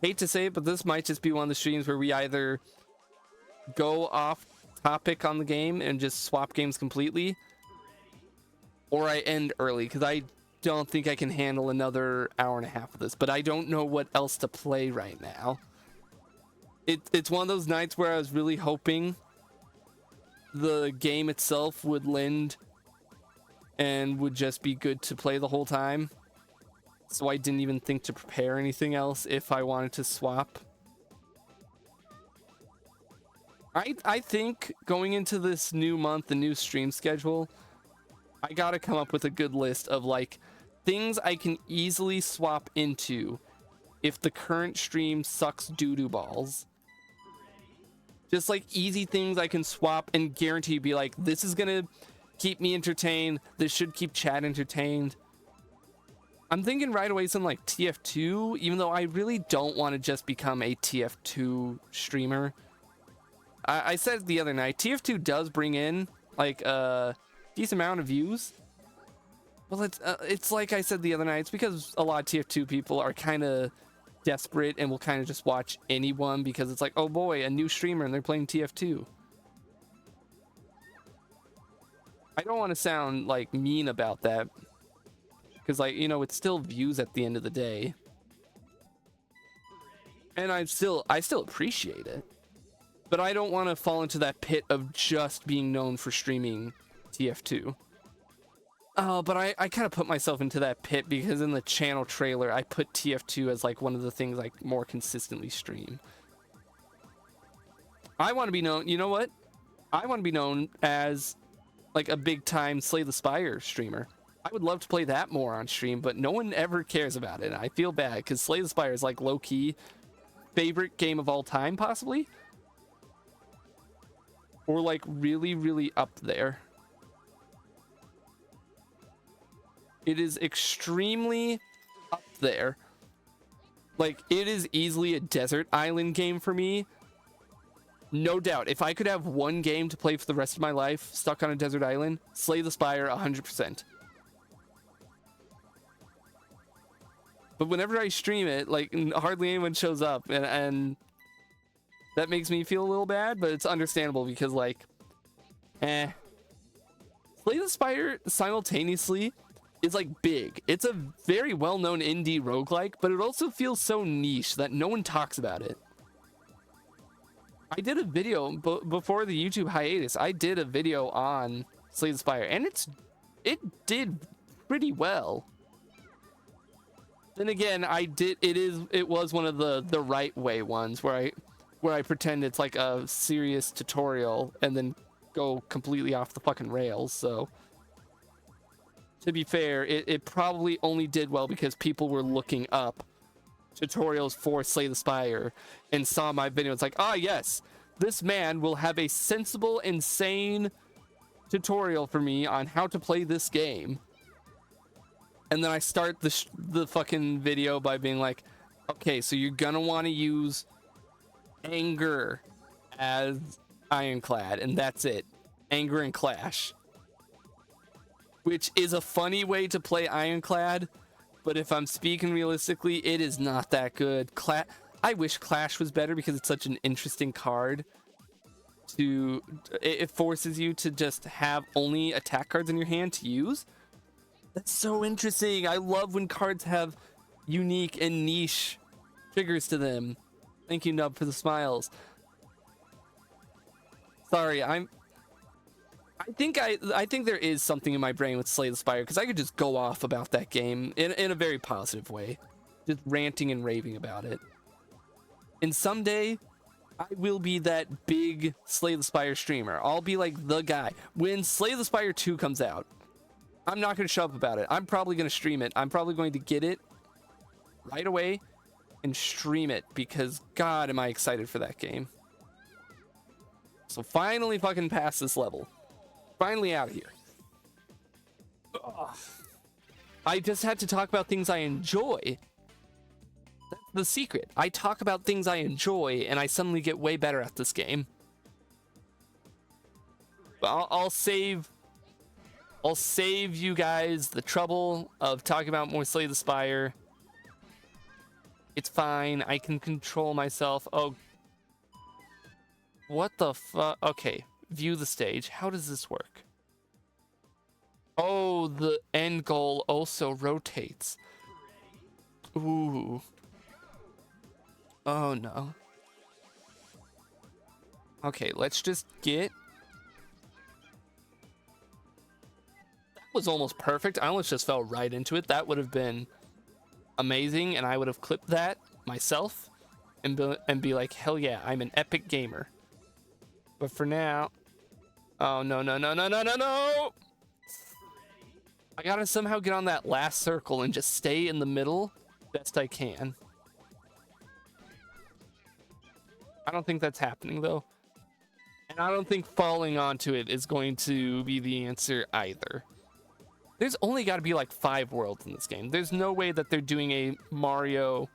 S1: Hate to say it, but this might just be one of the streams where we either go off topic on the game and just swap games completely, or I end early, because I don't think I can handle another hour and a half of this, but I don't know what else to play right now. It's one of those nights where I was really hoping the game itself would lend and would just be good to play the whole time, so I didn't even think to prepare anything else if I wanted to swap. I think going into this new month, the new stream schedule, I gotta come up with a good list of like things I can easily swap into if the current stream sucks doo-doo balls. Just like easy things I can swap and guarantee be like, this is gonna keep me entertained, this should keep chat entertained. I'm thinking right away something like TF2, even though I really don't want to just become a TF2 streamer. I said the other night, TF2 does bring in like a decent amount of views. Well, it's like I said the other night, it's because a lot of TF2 people are kind of desperate and will kind of just watch anyone because it's like, oh boy, a new streamer and they're playing TF2. I don't want to sound like mean about that because, like, you know, it's still views at the end of the day, and I still appreciate it, but I don't want to fall into that pit of just being known for streaming TF2. Oh, but I kind of put myself into that pit because in the channel trailer I put TF2 as like one of the things I more consistently stream. I want to be known, you know what? I want to be known as like a big time Slay the Spire streamer. I would love to play that more on stream, but no one ever cares about it. I feel bad because Slay the Spire is like low-key favorite game of all time, possibly, or like really, really up there. It is extremely up there. Like, it is easily a desert island game for me. No doubt. If I could have one game to play for the rest of my life stuck on a desert island, Slay the Spire 100%. But whenever I stream it, like, hardly anyone shows up, and that makes me feel a little bad, but it's understandable because, like, Slay the Spire simultaneously is like big. It's a very well-known indie roguelike, but it also feels so niche that no one talks about it. I did a video before the YouTube hiatus. I did a video on Slay the Spire, and it did pretty well. Then again, it was one of the right way ones where I pretend it's like a serious tutorial and then go completely off the fucking rails. So to be fair, it probably only did well because people were looking up tutorials for Slay the Spire and saw my video. It's like, ah, yes, this man will have a sensible, insane tutorial for me on how to play this game. And then I start the fucking video by being like, okay, so you're gonna want to use Anger as Ironclad, and that's it. Anger and Clash, which is a funny way to play Ironclad, but if I'm speaking realistically, it is not that good. I wish Clash was better because it's such an interesting card. It forces you to just have only attack cards in your hand to use. That's so interesting. I love when cards have unique and niche triggers to them. Thank you, Nub, for the smiles. Sorry, I think there is something in my brain with Slay the Spire because I could just go off about that game in a very positive way, just ranting and raving about it. And someday I will be that big Slay the Spire streamer. I'll be like the guy. When Slay the Spire 2 comes out, I'm not going to shut up about it. I'm probably going to stream it. I'm probably going to get it right away and stream it because God, am I excited for that game. So finally fucking pass this level. Finally out of here. Ugh. I just had to talk about things I enjoy. That's the secret. I talk about things I enjoy and I suddenly get way better at this game. But I'll save you guys the trouble of talking about more Slay the Spire. It's fine. I can control myself. Oh, what the fuck? Okay, view the stage. How does this work? Oh, the end goal also rotates. Ooh. Oh no. Okay, let's just get... That was almost perfect. I almost just fell right into it. That would have been amazing, and I would have clipped that myself and be like, hell yeah, I'm an epic gamer. But for now... Oh, no, no, no, no, no, no, no! I gotta somehow get on that last circle and just stay in the middle best I can. I don't think that's happening, though. And I don't think falling onto it is going to be the answer either. There's only got to be like 5 worlds in this game. There's no way that they're doing a Mario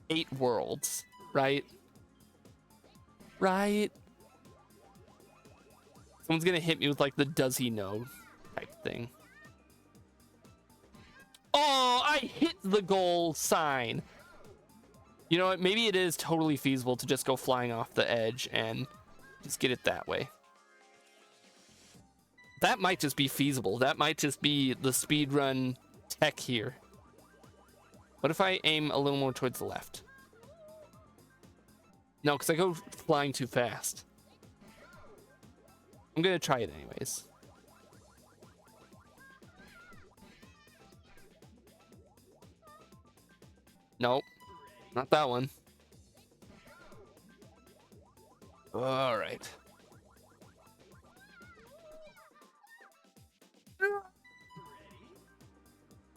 S1: 8 worlds, right? Right? Someone's gonna hit me with like the does he know type thing. Oh, I hit the goal sign. You know what? Maybe it is totally feasible to just go flying off the edge and just get it that way. That might just be feasible. That might just be the speedrun tech here. What if I aim a little more towards the left? No, because I go flying too fast. I'm going to try it anyways. Nope. Not that one. All right.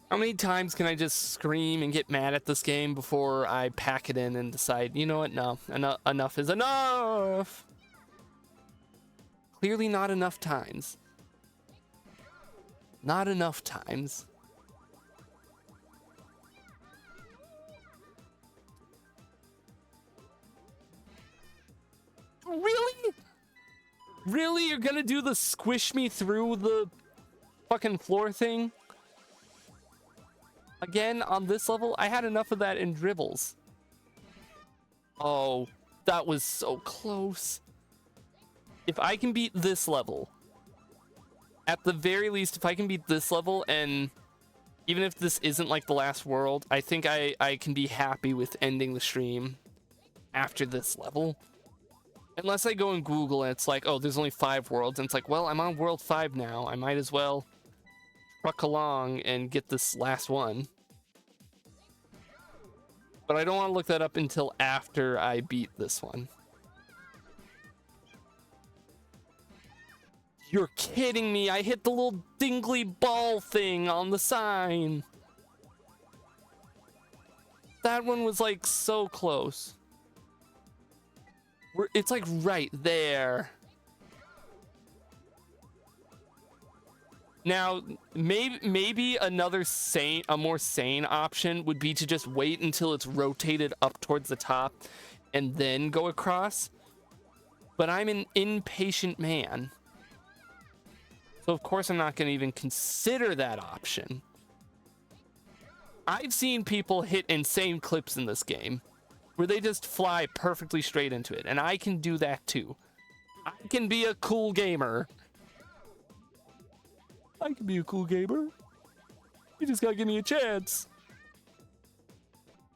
S1: How many times can I just scream and get mad at this game before I pack it in and decide, you know what? No, enough is enough. Clearly not enough times. Not enough times. Really? Really? You're gonna do the squish me through the fucking floor thing? Again, on this level, I had enough of that in dribbles. Oh, that was so close. If I can beat this level, at the very least, if I can beat this level, and even if this isn't like the last world, I think I can be happy with ending the stream after this level. Unless I go and Google and it's like, oh, there's only 5 worlds. And it's like, well, I'm on world 5 now. I might as well truck along and get this last one. But I don't want to look that up until after I beat this one. You're kidding me. I hit the little dingly ball thing on the sign. That one was like so close. It's like right there. Now, maybe another a more sane option would be to just wait until it's rotated up towards the top and then go across. But I'm an impatient man. So of course I'm not going to even consider that option. I've seen people hit insane clips in this game where they just fly perfectly straight into it, and I can do that too. I can be a cool gamer. I can be a cool gamer. You just gotta give me a chance.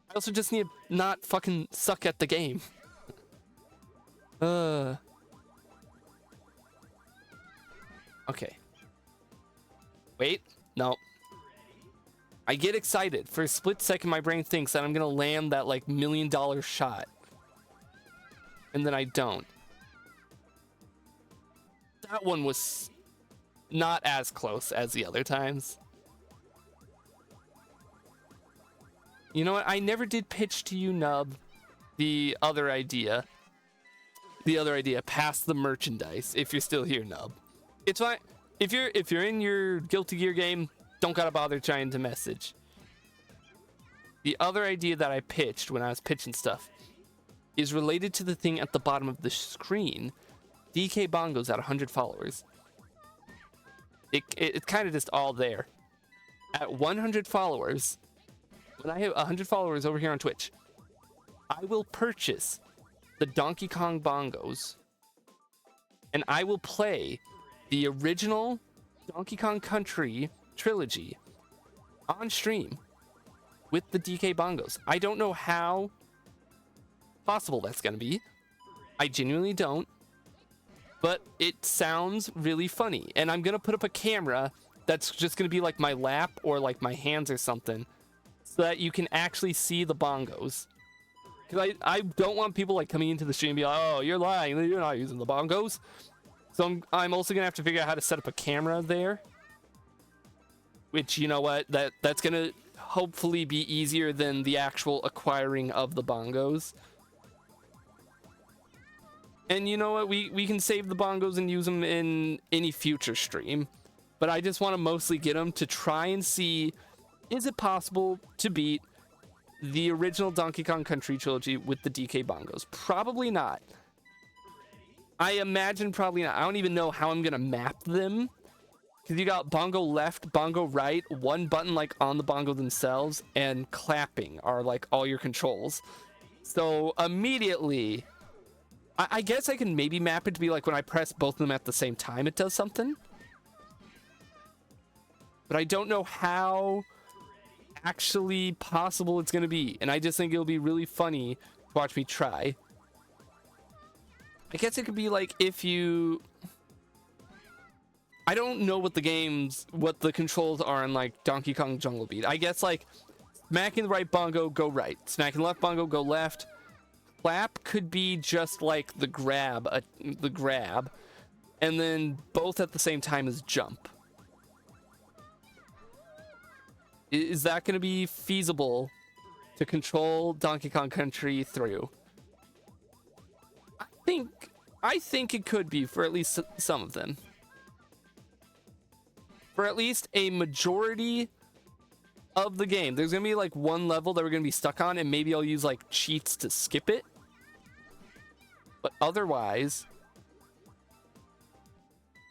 S1: I also just need to not fucking suck at the game. Okay. Wait, no. I get excited. For a split second, my brain thinks that I'm gonna land that like $1 million shot. And then I don't. That one was not as close as the other times. You know what? I never did pitch to you, Nub, the other idea. The other idea, pass the merchandise. If you're still here, Nub. It's fine. If you're in your Guilty Gear game, don't gotta bother trying to message. The other idea that I pitched when I was pitching stuff is related to the thing at the bottom of the screen. DK Bongos at 100 followers. It's kind of just all there. At 100 followers, when I have 100 followers over here on Twitch, I will purchase the Donkey Kong Bongos, and I will play the original Donkey Kong Country trilogy on stream with the DK Bongos. I don't know how possible that's going to be. I genuinely don't. But it sounds really funny. And I'm going to put up a camera that's just going to be like my lap or like my hands or something, so that you can actually see the bongos. Because I don't want people like coming into the stream and be like, oh, you're lying. You're not using the bongos. So I'm also going to have to figure out how to set up a camera there. Which, you know what? That's going to hopefully be easier than the actual acquiring of the bongos. And you know what? We can save the bongos and use them in any future stream. But I just want to mostly get them to try and see, is it possible to beat the original Donkey Kong Country trilogy with the DK Bongos? Probably not. I imagine probably not. I don't even know how I'm going to map them. Because you got bongo left, bongo right, one button like on the bongo themselves, and clapping are like all your controls. So immediately, I guess I can maybe map it to be like when I press both of them at the same time, it does something. But I don't know how actually possible it's going to be. And I just think it'll be really funny to watch me try. I guess it could be like if you... I don't know what the controls are in like Donkey Kong Jungle Beat. I guess like smacking the right bongo, go right. Smacking the left bongo, go left. Clap could be just like the grab, and then both at the same time as jump. Is that going to be feasible to control Donkey Kong Country through? I think it could be for at least some of them. For at least a majority of the game. There's going to be like one level that we're going to be stuck on, and maybe I'll use like cheats to skip it. But otherwise,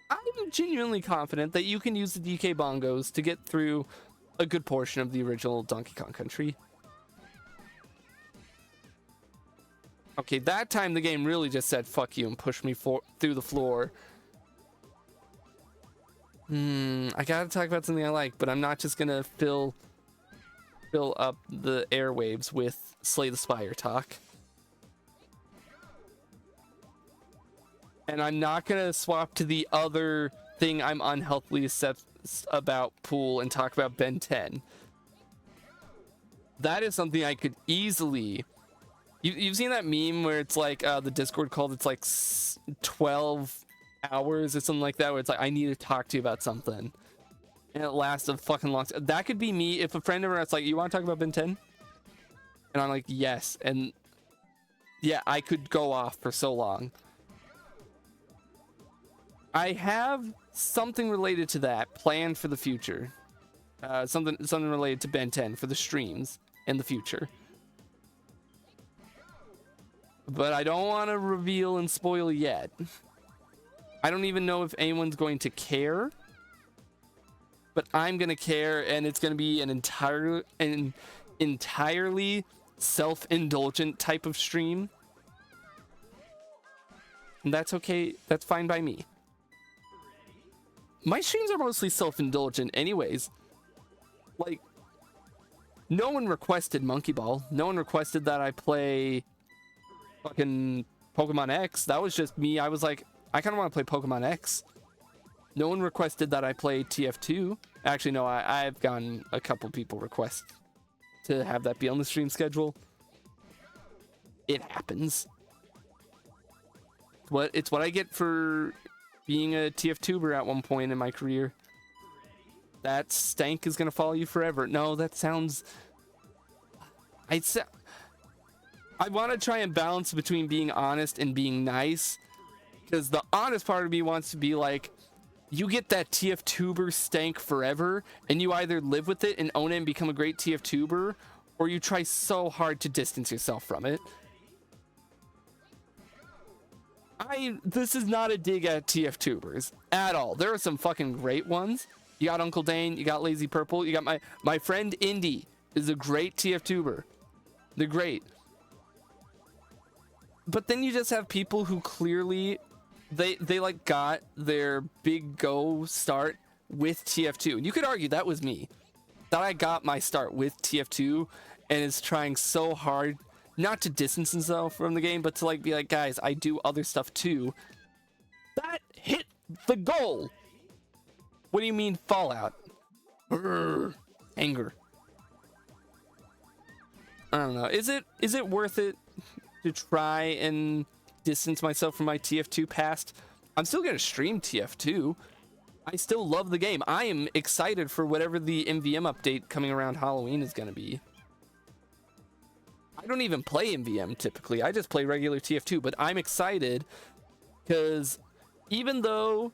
S1: I'm genuinely confident that you can use the DK bongos to get through a good portion of the original Donkey Kong Country. Okay, that time the game really just said fuck you and pushed me through the floor. I gotta talk about something I like, but I'm not just gonna fill up the airwaves with Slay the Spire talk. And I'm not gonna swap to the other thing I'm unhealthily obsessed about pool and talk about Ben 10. That is something I could easily... You've seen that meme where it's like the Discord called, it's like 12 hours or something like that, where it's like, I need to talk to you about something. And it lasts a fucking long time. That could be me if a friend ever asks, like, you want to talk about Ben 10? And I'm like, yes. And yeah, I could go off for so long. I have something related to that planned for the future. Something related to Ben 10 for the streams in the future. But I don't want to reveal and spoil yet. I don't even know if anyone's going to care. But I'm going to care, and it's going to be an entirely self-indulgent type of stream. And that's okay. That's fine by me. My streams are mostly self-indulgent anyways. Like, no one requested Monkey Ball. No one requested that I play fucking Pokemon X. That was just me. I was like, I kind of want to play Pokemon X. No one requested that I play TF2. Actually, no, I've gotten a couple people request to have that be on the stream schedule. It happens. It's what I get for being a TF-tuber at one point in my career. That stank is gonna follow you forever. No, that sounds... I want to try and balance between being honest and being nice, because the honest part of me wants to be like, you get that TF-tuber stank forever, and you either live with it and own it and become a great TF-tuber, or you try so hard to distance yourself from it. This is not a dig at TF-tubers at all. There are some fucking great ones. You got Uncle Dane, you got Lazy Purple, you got my friend Indy is a great TF-tuber. They're great. But then you just have people who clearly they like got their big go start with TF2. And you could argue that was me. That I got my start with TF2 and is trying so hard not to distance himself from the game, but to like be like, guys, I do other stuff too. That hit the goal. What do you mean Fallout? Urgh. Anger. I don't know. Is it worth it to try and distance myself from my TF2 past? I'm still gonna stream TF2. I still love the game. I am excited for whatever the MVM update coming around Halloween is gonna be. I don't even play MVM typically. I just play regular TF2, but I'm excited because even though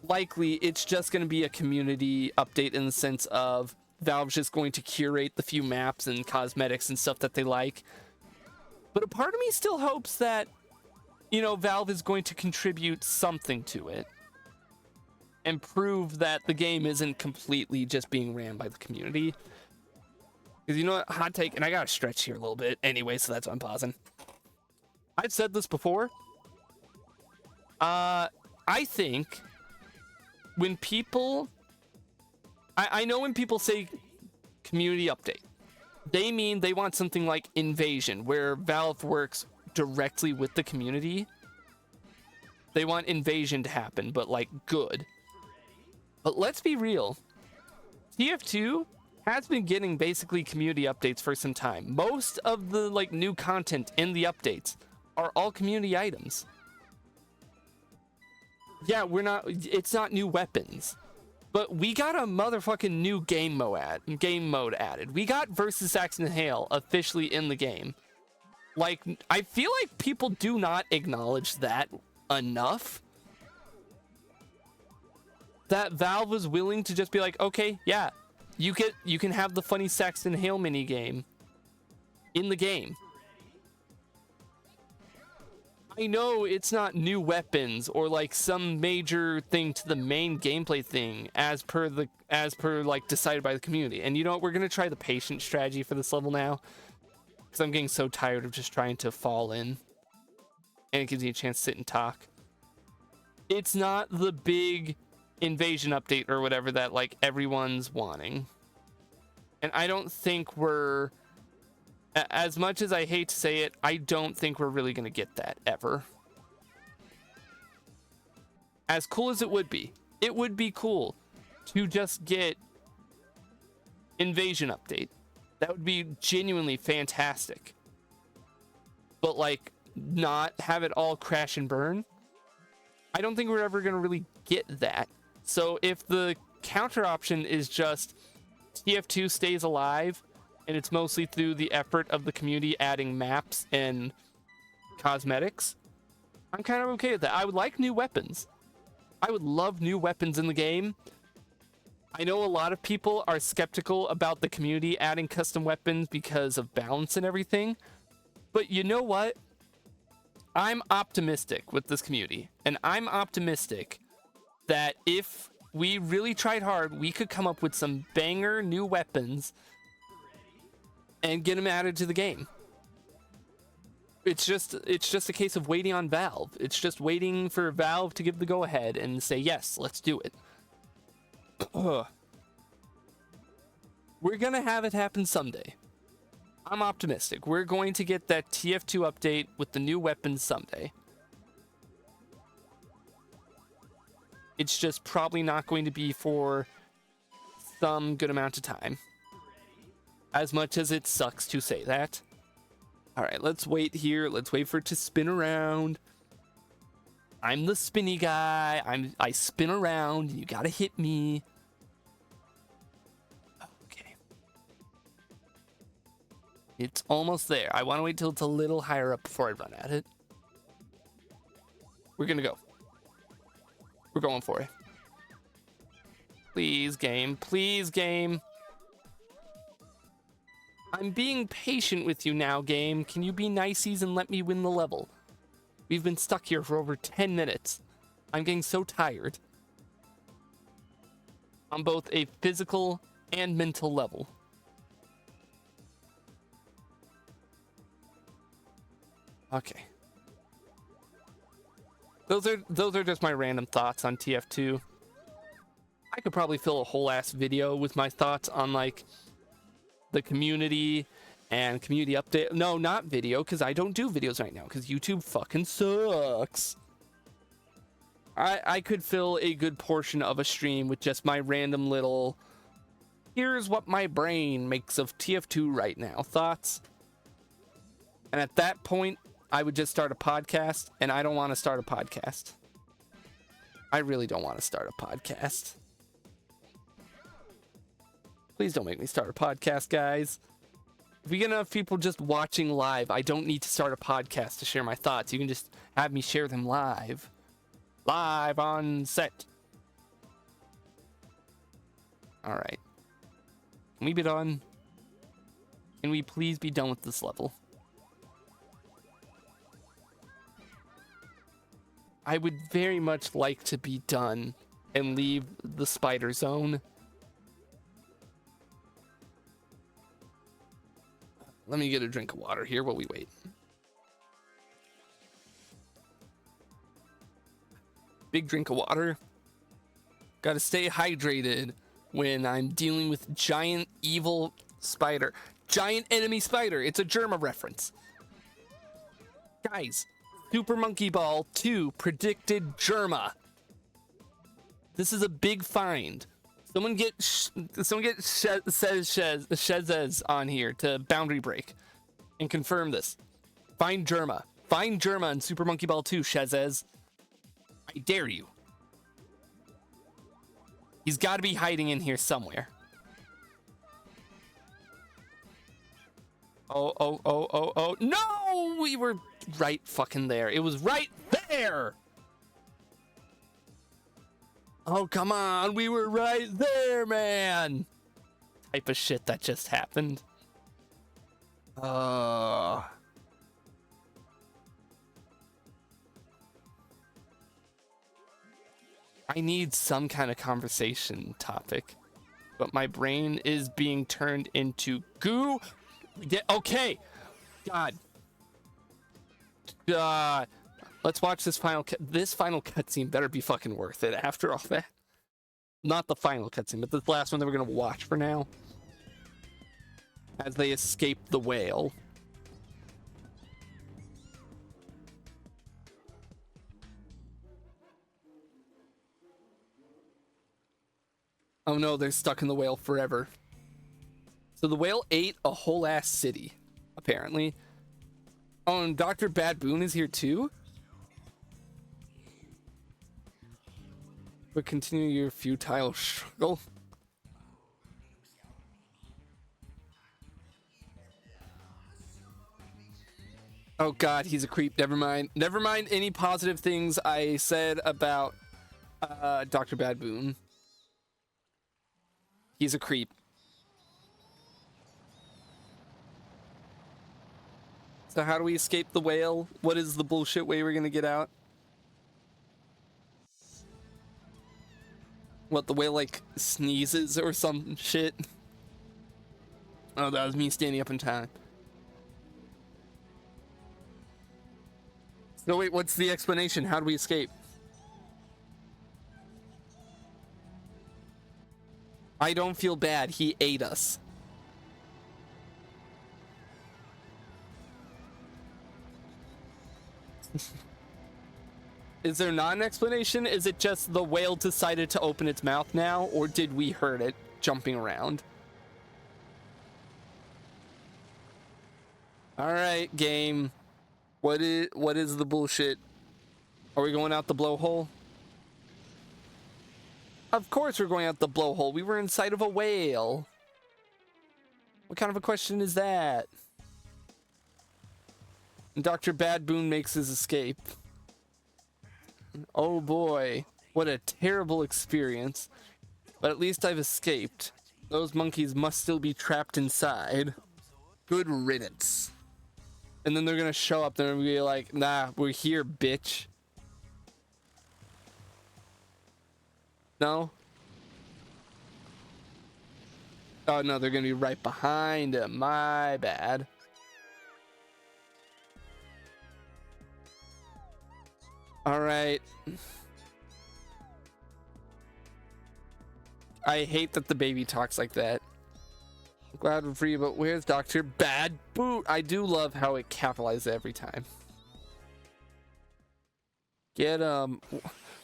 S1: likely it's just going to be a community update in the sense of Valve's just going to curate the few maps and cosmetics and stuff that they like, but a part of me still hopes that, you know, Valve is going to contribute something to it and prove that the game isn't completely just being ran by the community. Because you know what? Hot take, and I gotta stretch here a little bit anyway, so that's why I'm pausing. I've said this before. I think when people... I know when people say community update, they mean they want something like Invasion, where Valve works directly with the community. They want Invasion to happen, but like good. But let's be real. TF2 has been getting basically community updates for some time. Most of the like new content in the updates are all community items. Yeah, it's not new weapons. But we got a motherfucking new game mode added. We got versus Saxon Hale officially in the game. Like, I feel like people do not acknowledge that enough. That Valve was willing to just be like, okay, yeah, you can have the funny Saxon Hale mini game in the game. I know it's not new weapons or like some major thing to the main gameplay thing as per like decided by the community. And you know what? We're gonna try the patient strategy for this level now, because I'm getting so tired of just trying to fall in, and it gives you a chance to sit and talk. It's not the big Invasion update or whatever that like everyone's wanting, and I don't think we're, as much as I hate to say it, I don't think we're really gonna get that ever. As cool as it would be cool to just get Invasion update. That would be genuinely fantastic. But like, not have it all crash and burn. I don't think we're ever gonna really get that. So if the counter option is just TF2 stays alive, and it's mostly through the effort of the community adding maps and cosmetics, I'm kind of okay with that. I would like new weapons. I would love new weapons in the game. I know a lot of people are skeptical about the community adding custom weapons because of balance and everything, but you know what? I'm optimistic with this community, and I'm optimistic that if we really tried hard, we could come up with some banger new weapons and get them added to the game. It's just a case of waiting on Valve. It's just waiting for Valve to give the go ahead and say, yes, let's do it. We're gonna have it happen someday. I'm optimistic. We're going to get that TF2 update with the new weapons someday. It's just probably not going to be for some good amount of time. As much as it sucks to say that. All right, let's wait here. Let's wait for it to spin around. I'm the spinny guy. I spin around. You gotta hit me. Okay. It's almost there. I want to wait till it's a little higher up before I run at it. We're gonna go. We're going for it. Please, game. Please, game. I'm being patient with you now, game. Can you be niceys and let me win the level? We've been stuck here for over 10 minutes. I'm getting so tired. On both a physical and mental level. Okay. Those are just my random thoughts on TF2. I could probably fill a whole ass video with my thoughts on like the community and community update. No, not video, because I don't do videos right now because YouTube fucking sucks. I could fill a good portion of a stream with just my random little, here's what my brain makes of TF2 right now thoughts. And at that point, I would just start a podcast, and I don't want to start a podcast. I really don't want to start a podcast. Please don't make me start a podcast, guys. If we get enough people just watching live, I don't need to start a podcast to share my thoughts. You can just have me share them live. Live on set. Alright. Can we be done? Can we please be done with this level? I would very much like to be done and leave the spider zone. Let me get a drink of water here while we wait. Big drink of water. Gotta stay hydrated when I'm dealing with giant evil spider. Giant enemy spider. It's a Germa reference. Guys, Super Monkey Ball 2 predicted Germa. This is a big find. Someone get Shezes on here to boundary break and confirm this. Find Germa. Find Germa in Super Monkey Ball 2, Shezes. I dare you. He's got to be hiding in here somewhere. Oh. No! We were right fucking there. It was right there! Oh, come on. We were right there, man. Type of shit that just happened. I need some kind of conversation topic, but my brain is being turned into goo. Okay. God. Let's watch this final cutscene. Better be fucking worth it after all that. Not the final cutscene, but the last one that we're gonna watch for now. As they escape the whale. Oh no, they're stuck in the whale forever. So the whale ate a whole ass city, apparently. Oh, and Dr. Bad Boon is here too? But continue your futile struggle. Oh god, he's a creep. Never mind. Never mind any positive things I said about Dr. Bad Boon. He's a creep. So how do we escape the whale? What is the bullshit way we're gonna get out? What, the whale like sneezes or some shit? Oh, that was me standing up in time. So wait, what's the explanation? How do we escape? I don't feel bad. He ate us. Is there not an explanation? Is it just the whale decided to open its mouth now, or did we hurt it jumping around? All right, game. What is the bullshit? Are we going out the blowhole? Of course we're going out the blowhole. We were inside of a whale. What kind of a question is that? And Dr. Bad Boon makes his escape. Oh boy, what a terrible experience. But at least I've escaped. Those monkeys must still be trapped inside. Good riddance. And then they're gonna show up there and be like, nah, we're here, bitch. No? Oh no, they're gonna be right behind him. My bad. All right. I hate that the baby talks like that. Glad we're free, but where's Dr. Bad Boot? I do love how it capitalizes every time. Get him.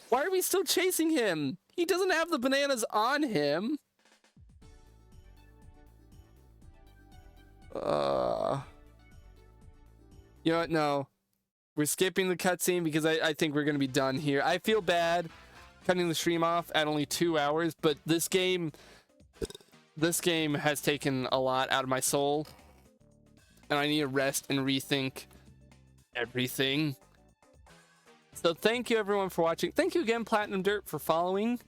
S1: Why are we still chasing him? He doesn't have the bananas on him. You know what? No. We're skipping the cutscene because I think we're going to be done here. I feel bad cutting the stream off at only 2 hours, but this game has taken a lot out of my soul, and I need to rest and rethink everything. So thank you everyone for watching. Thank you again, Platinum Dirt, for following.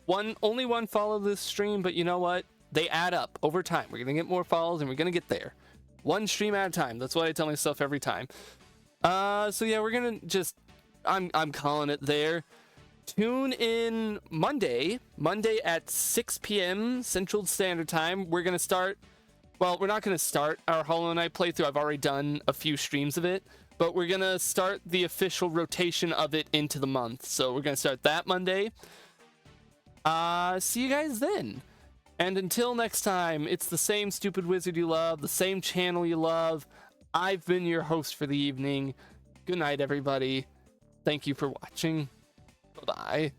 S1: Only one follow this stream, but you know what? They add up over time. We're gonna get more follows, and we're gonna get there. One stream at a time. That's what I tell myself every time. So yeah, we're gonna just, I'm calling it there. Tune in Monday at 6 p.m. Central Standard Time. We're gonna start Well, we're not going to start our Hollow Knight playthrough. I've already done a few streams of it, but we're going to start the official rotation of it into the month. So we're going to start that Monday. See you guys then. And until next time, it's the same Stupid Wizard you love, the same channel you love. I've been your host for the evening. Good night, everybody. Thank you for watching. Bye-bye.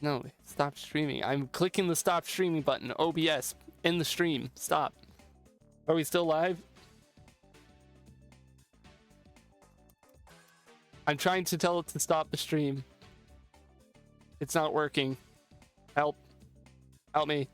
S1: No, stop streaming. I'm clicking the stop streaming button. OBS, in the stream. Stop. Are we still live? I'm trying to tell it to stop the stream. It's not working. Help. Help me.